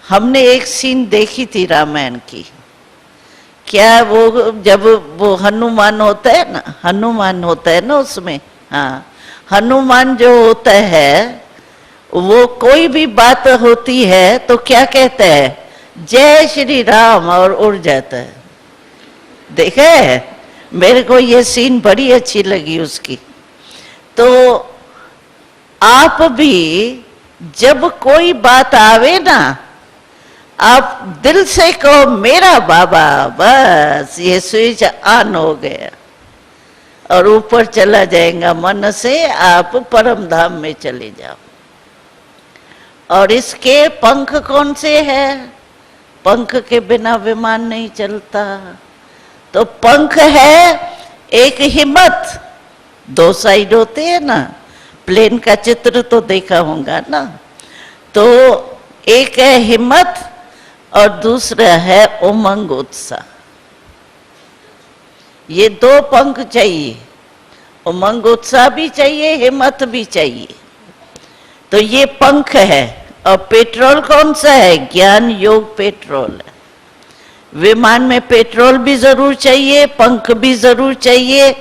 Speaker 2: हमने एक सीन देखी थी रामायण की। क्या वो जब वो हनुमान होता है ना, हनुमान होता है ना उसमें, हाँ, हनुमान जो होता है वो कोई भी बात होती है तो क्या कहता है? जय श्री राम, और उड़ जाता है। देखा है? मेरे को ये सीन बड़ी अच्छी लगी उसकी। तो आप भी जब कोई बात आवे ना, आप दिल से कहो मेरा बाबा, बस ये स्विच ऑन हो गया और ऊपर चला जाएगा। मन से आप परम धाम में चले जाओ। और इसके पंख कौन से हैं? पंख के बिना विमान नहीं चलता। तो पंख है एक हिम्मत, 2 साइड होते हैं ना, प्लेन का चित्र तो देखा होगा ना। तो एक है हिम्मत और दूसरा है उमंग उत्साह। ये 2 पंख चाहिए, उमंग उत्साह भी चाहिए, हिम्मत भी चाहिए। तो ये पंख है। और पेट्रोल कौन सा है? ज्ञान योग पेट्रोल है। विमान में पेट्रोल भी जरूर चाहिए, पंख भी जरूर चाहिए,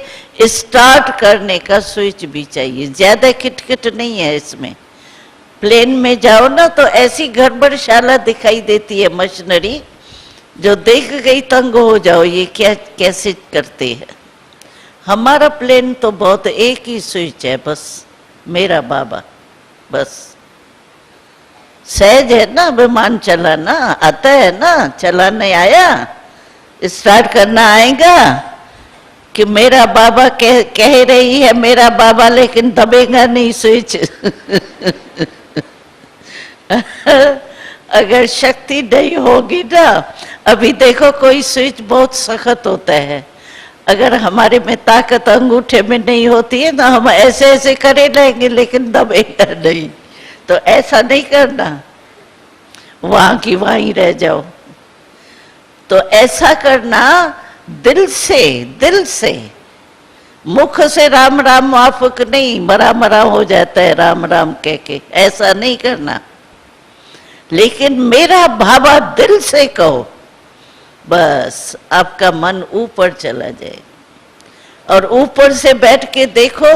Speaker 2: स्टार्ट करने का स्विच भी चाहिए। ज्यादा खिटखिट नहीं है इसमें। प्लेन में जाओ ना तो ऐसी गड़बड़शाला दिखाई देती है मशीनरी, जो देख गई तंग हो जाओ, ये क्या कैसे करते हैं। हमारा प्लेन तो बहुत एक ही स्विच है, बस मेरा बाबा। बस सहज है ना, विमान चलाना आता है ना, चलाने आया, स्टार्ट करना आएगा कि मेरा बाबा कह रही है मेरा बाबा, लेकिन दबेगा नहीं स्विच। अगर शक्ति नहीं होगी ना, अभी देखो कोई स्विच बहुत सख्त होता है, अगर हमारे में ताकत अंगूठे में नहीं होती है ना, हम ऐसे ऐसे करे रहेंगे लेकिन दबेगा नहीं। तो ऐसा नहीं करना, वहां की वहीं रह जाओ। तो ऐसा करना दिल से, मुख से राम राम माफक नहीं, मरा मरा हो जाता है राम राम कह के, ऐसा नहीं करना। लेकिन मेरा भावा दिल से कहो, बस आपका मन ऊपर चला जाए। और ऊपर से बैठ के देखो,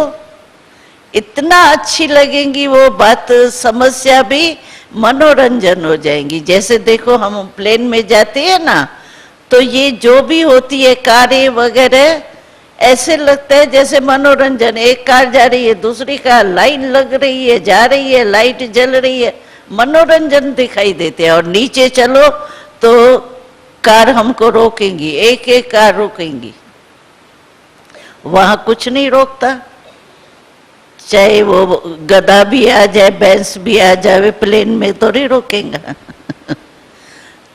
Speaker 2: इतना अच्छी लगेंगी वो बात, समस्या भी मनोरंजन हो जाएंगी। जैसे देखो हम प्लेन में जाते हैं ना, तो ये जो भी होती है कारें वगैरह, ऐसे लगता है जैसे मनोरंजन, एक कार जा रही है, दूसरी कार, लाइन लग रही है, जा रही है, लाइट जल रही है, मनोरंजन दिखाई देते हैं। और नीचे चलो तो कार हमको रोकेंगी, एक एक कार रोकेंगी, वहां कुछ नहीं रोकता, चाहे वो गधा भी आ जाए, भैंस भी आ जाए, प्लेन में तो नहीं रोकेगा।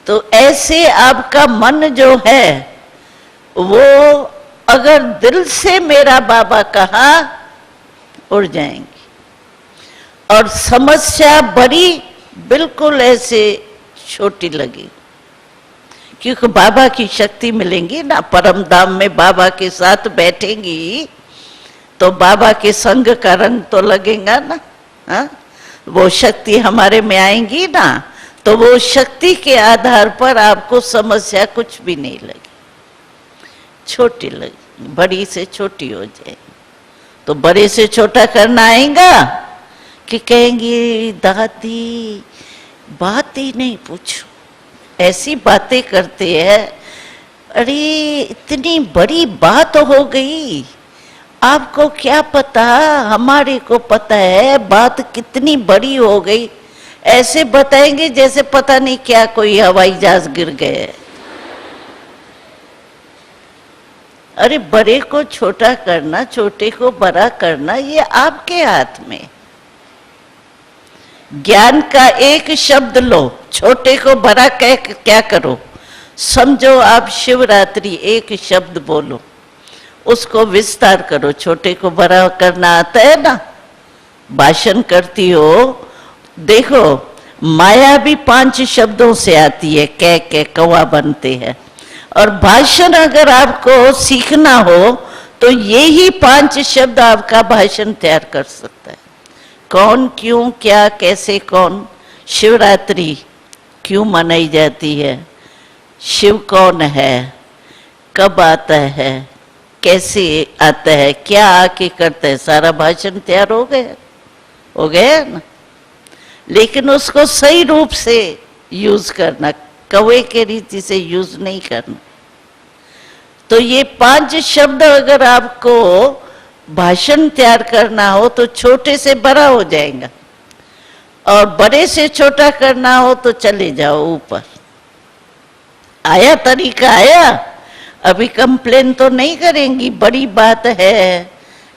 Speaker 2: तो ऐसे आपका मन जो है वो अगर दिल से मेरा बाबा कहा, उड़ जाएंगी। और समस्या बड़ी बिल्कुल ऐसे छोटी लगी, क्योंकि बाबा की शक्ति मिलेंगी ना, परम धाम में बाबा के साथ बैठेंगी तो बाबा के संग का रंग तो लगेगा ना, हा? वो शक्ति हमारे में आएंगी ना, तो वो शक्ति के आधार पर आपको समस्या कुछ भी नहीं लगी, छोटी लगी, बड़ी से छोटी हो जाए। तो बड़े से छोटा करना आएगा कि कहेंगी दादी बात ही नहीं पूछो, ऐसी बातें करते हैं, अरे इतनी बड़ी बात हो गई, आपको क्या पता, हमारे को पता है बात कितनी बड़ी हो गई। ऐसे बताएंगे जैसे पता नहीं क्या कोई हवाई जहाज गिर गए। अरे बड़े को छोटा करना, छोटे को बड़ा करना, ये आपके हाथ में। ज्ञान का एक शब्द लो, छोटे को बड़ा कह क्या करो, समझो आप शिवरात्रि एक शब्द बोलो, उसको विस्तार करो। छोटे को बड़ा करना आता है ना, भाषण करती हो, देखो माया भी 5 शब्दों से आती है, कह कौवा बनते हैं। और भाषण अगर आपको सीखना हो तो यही 5 शब्द आपका भाषण तैयार कर सकता है। कौन, क्यों, क्या, कैसे, कौन। शिवरात्रि क्यों मनाई जाती है, शिव कौन है, कब आता है, कैसे आता है, क्या आके करता है, सारा भाषण तैयार हो गया ना। लेकिन उसको सही रूप से यूज करना, कौवे के रीति से यूज नहीं करना। तो ये 5 शब्द अगर आपको भाषण तैयार करना हो तो छोटे से बड़ा हो जाएगा, और बड़े से छोटा करना हो तो चले जाओ ऊपर। आया तरीका, आया। अभी कंप्लेन तो नहीं करेंगी, बड़ी बात है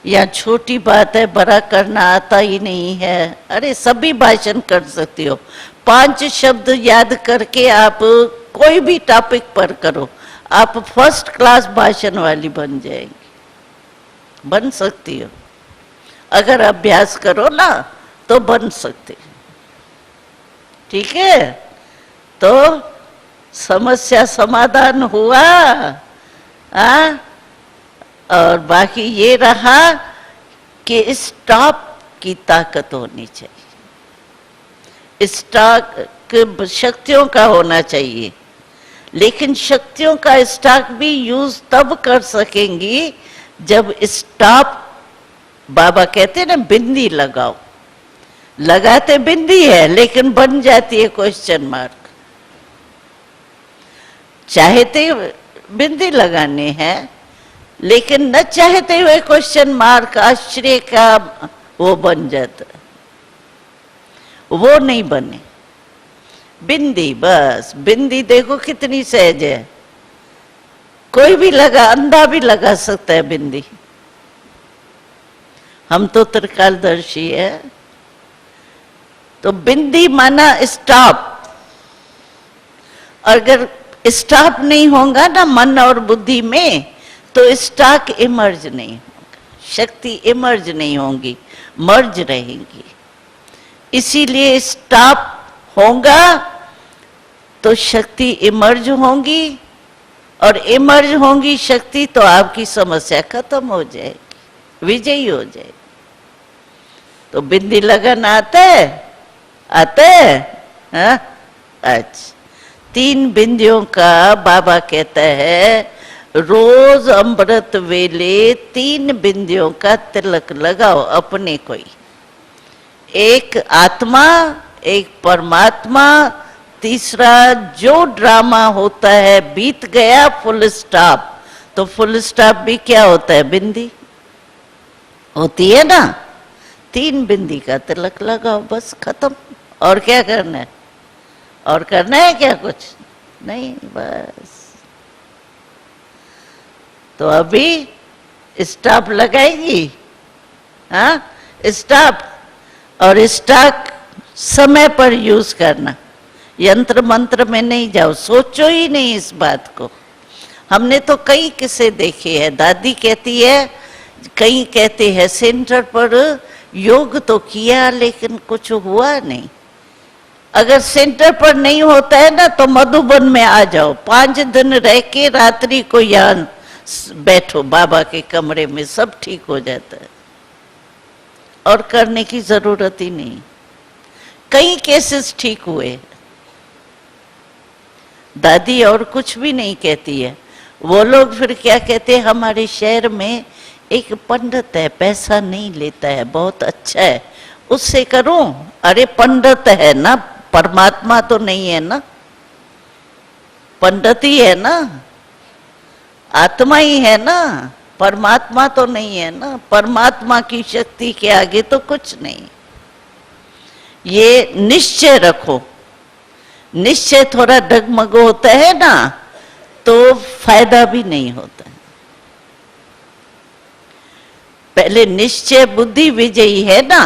Speaker 2: या छोटी बात है, बड़ा करना आता ही नहीं है। अरे सभी भाषण कर सकती हो, 5 शब्द याद करके आप कोई भी टॉपिक पर करो, आप फर्स्ट क्लास भाषण वाली बन जाएंगी, बन सकती हो। अगर अभ्यास करो ना तो बन सकते, ठीक है। तो समस्या समाधान हुआ। और बाकी ये रहा कि स्टॉक की ताकत होनी चाहिए, स्टॉक शक्तियों का होना चाहिए। लेकिन शक्तियों का स्टॉक भी यूज तब कर सकेंगी जब स्टॉप, बाबा कहते हैं ना बिंदी लगाओ, लगाते बिंदी है लेकिन बन जाती है क्वेश्चन मार्क। चाहते बिंदी लगाने हैं लेकिन न चाहते हुए क्वेश्चन मार्क, आश्चर्य का वो बन जाता है। वो नहीं बने। बिंदी, बस बिंदी देखो कितनी सहज है, कोई भी लगा, अंधा भी लगा सकता है बिंदी। हम तो त्रिकालदर्शी है। तो बिंदी माना स्टॉप। अगर स्टॉप नहीं होगा ना मन और बुद्धि में, तो स्टॉक इमर्ज नहीं होगा, शक्ति इमर्ज नहीं होंगी, मर्ज रहेंगी। इसीलिए स्टॉप होगा तो शक्ति इमर्ज होंगी, और इमर्ज होंगी शक्ति तो आपकी समस्या खत्म हो जाएगी, विजयी हो जाएगी। तो बिंदी लगन आते हाँ? अच्छा, 3 बिंदियों का बाबा कहता है रोज अमृत वेले 3 बिंदियों का तिलक लगाओ अपने को ही। एक आत्मा, एक परमात्मा, तीसरा जो ड्रामा होता है बीत गया, फुल स्टॉप। तो फुल स्टॉप भी क्या होता है? बिंदी होती है ना। 3 बिंदी का तिलक लगाओ, बस खत्म। और क्या करना है? और करना है क्या? कुछ नहीं, बस। तो अभी स्टॉप लगाएगी, हाँ स्टॉप। और स्टॉक समय पर यूज करना, यंत्र मंत्र में नहीं जाओ, सोचो ही नहीं इस बात को। हमने तो कई किस्से देखे हैं। दादी कहती है, कई कहते हैं सेंटर पर योग तो किया लेकिन कुछ हुआ नहीं। अगर सेंटर पर नहीं होता है ना तो मधुबन में आ जाओ, 5 दिन रह के रात्रि को यहाँ बैठो बाबा के कमरे में, सब ठीक हो जाता है। और करने की जरूरत ही नहीं। कई केसेस ठीक हुए। दादी और कुछ भी नहीं कहती है। वो लोग फिर क्या कहते हैं, हमारे शहर में एक पंडित है, पैसा नहीं लेता है, बहुत अच्छा है, उससे करूं। अरे पंडित है ना, परमात्मा तो नहीं है ना, पंडित ही है ना, आत्मा ही है ना, परमात्मा तो नहीं है ना। परमात्मा की शक्ति के आगे तो कुछ नहीं। ये निश्चय रखो। निश्चय थोड़ा डगमग होता है ना तो फायदा भी नहीं होता। पहले निश्चय बुद्धि विजयी है ना,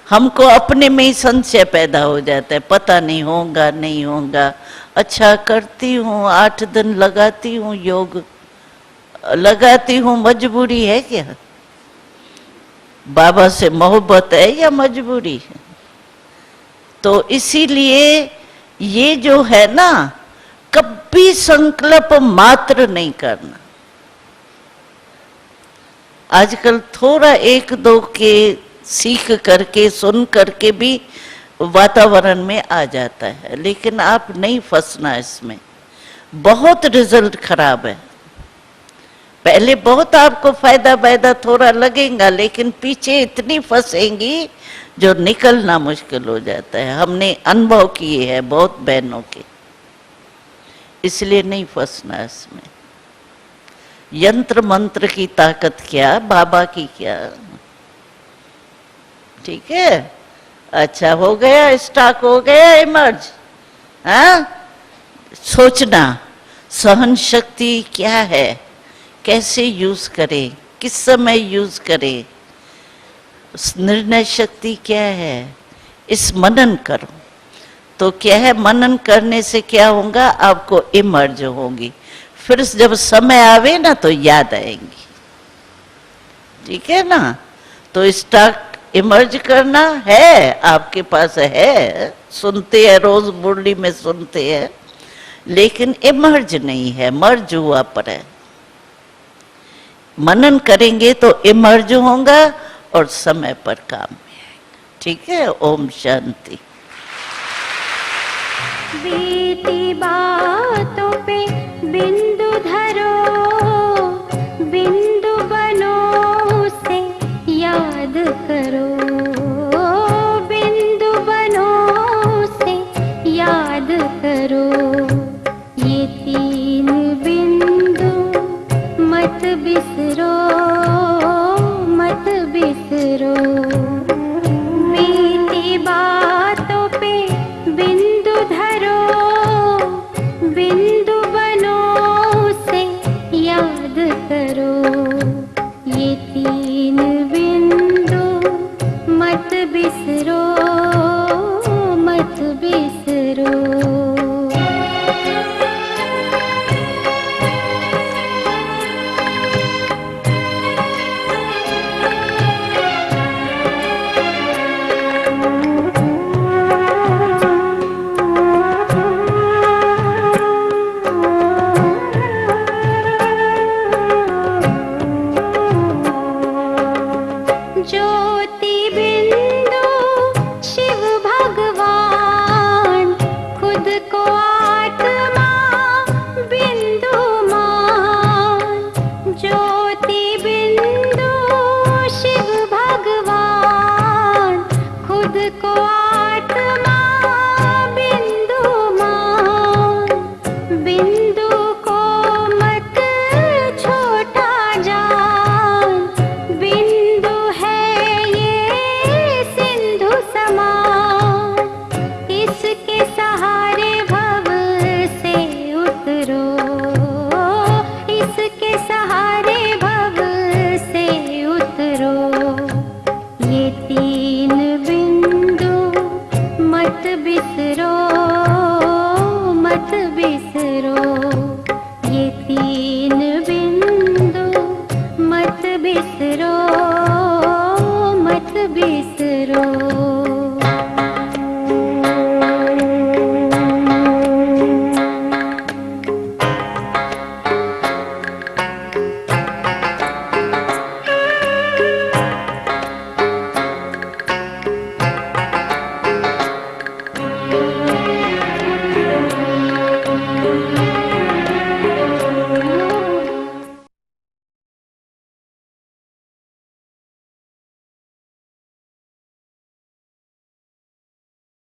Speaker 2: हमको अपने में ही संशय पैदा हो जाता है, पता नहीं होगा नहीं होगा। अच्छा करती हूँ, 8 दिन लगाती हूँ योग, लगाती हूँ, मजबूरी है क्या? बाबा से मोहब्बत है या मजबूरी है? तो इसीलिए ये जो है ना, कभी संकल्प मात्र नहीं करना। आजकल थोड़ा 1-2 के सीख करके सुन करके भी वातावरण में आ जाता है, लेकिन आप नहीं फंसना इसमें। बहुत रिजल्ट खराब है। पहले बहुत आपको फायदा थोड़ा लगेगा, लेकिन पीछे इतनी फंसेंगी जो निकलना मुश्किल हो जाता है। हमने अनुभव किए हैं बहुत बहनों के, इसलिए नहीं फंसना इसमें। यंत्र मंत्र की ताकत क्या, बाबा की क्या। ठीक है, अच्छा हो गया, स्टॉक हो गया इमर्ज। हाँ, सोचना सहन शक्ति क्या है, कैसे यूज करें, किस समय यूज करें, निर्णय शक्ति क्या है, इस मनन करो। तो क्या है, मनन करने से क्या होगा, आपको इमर्ज होगी। फिर जब समय आवे ना तो याद आएंगी। ठीक है ना। तो स्टॉक इमर्ज करना है, आपके पास है, सुनते हैं रोज मुरली में सुनते हैं, लेकिन इमर्ज नहीं है, मर्ज हुआ पर है। मनन करेंगे तो इमर्ज होगा और समय पर काम में आएगा। ठीक है, ओम शांति।
Speaker 3: बीती बातों पे बिंदु धरो, बिंदु बनो उसे याद करो, बिंदु बनो उसे याद करो। ये 3 बिंदु मत बिसरो, मत बिसरो। बीती बातों पे मत बिसरो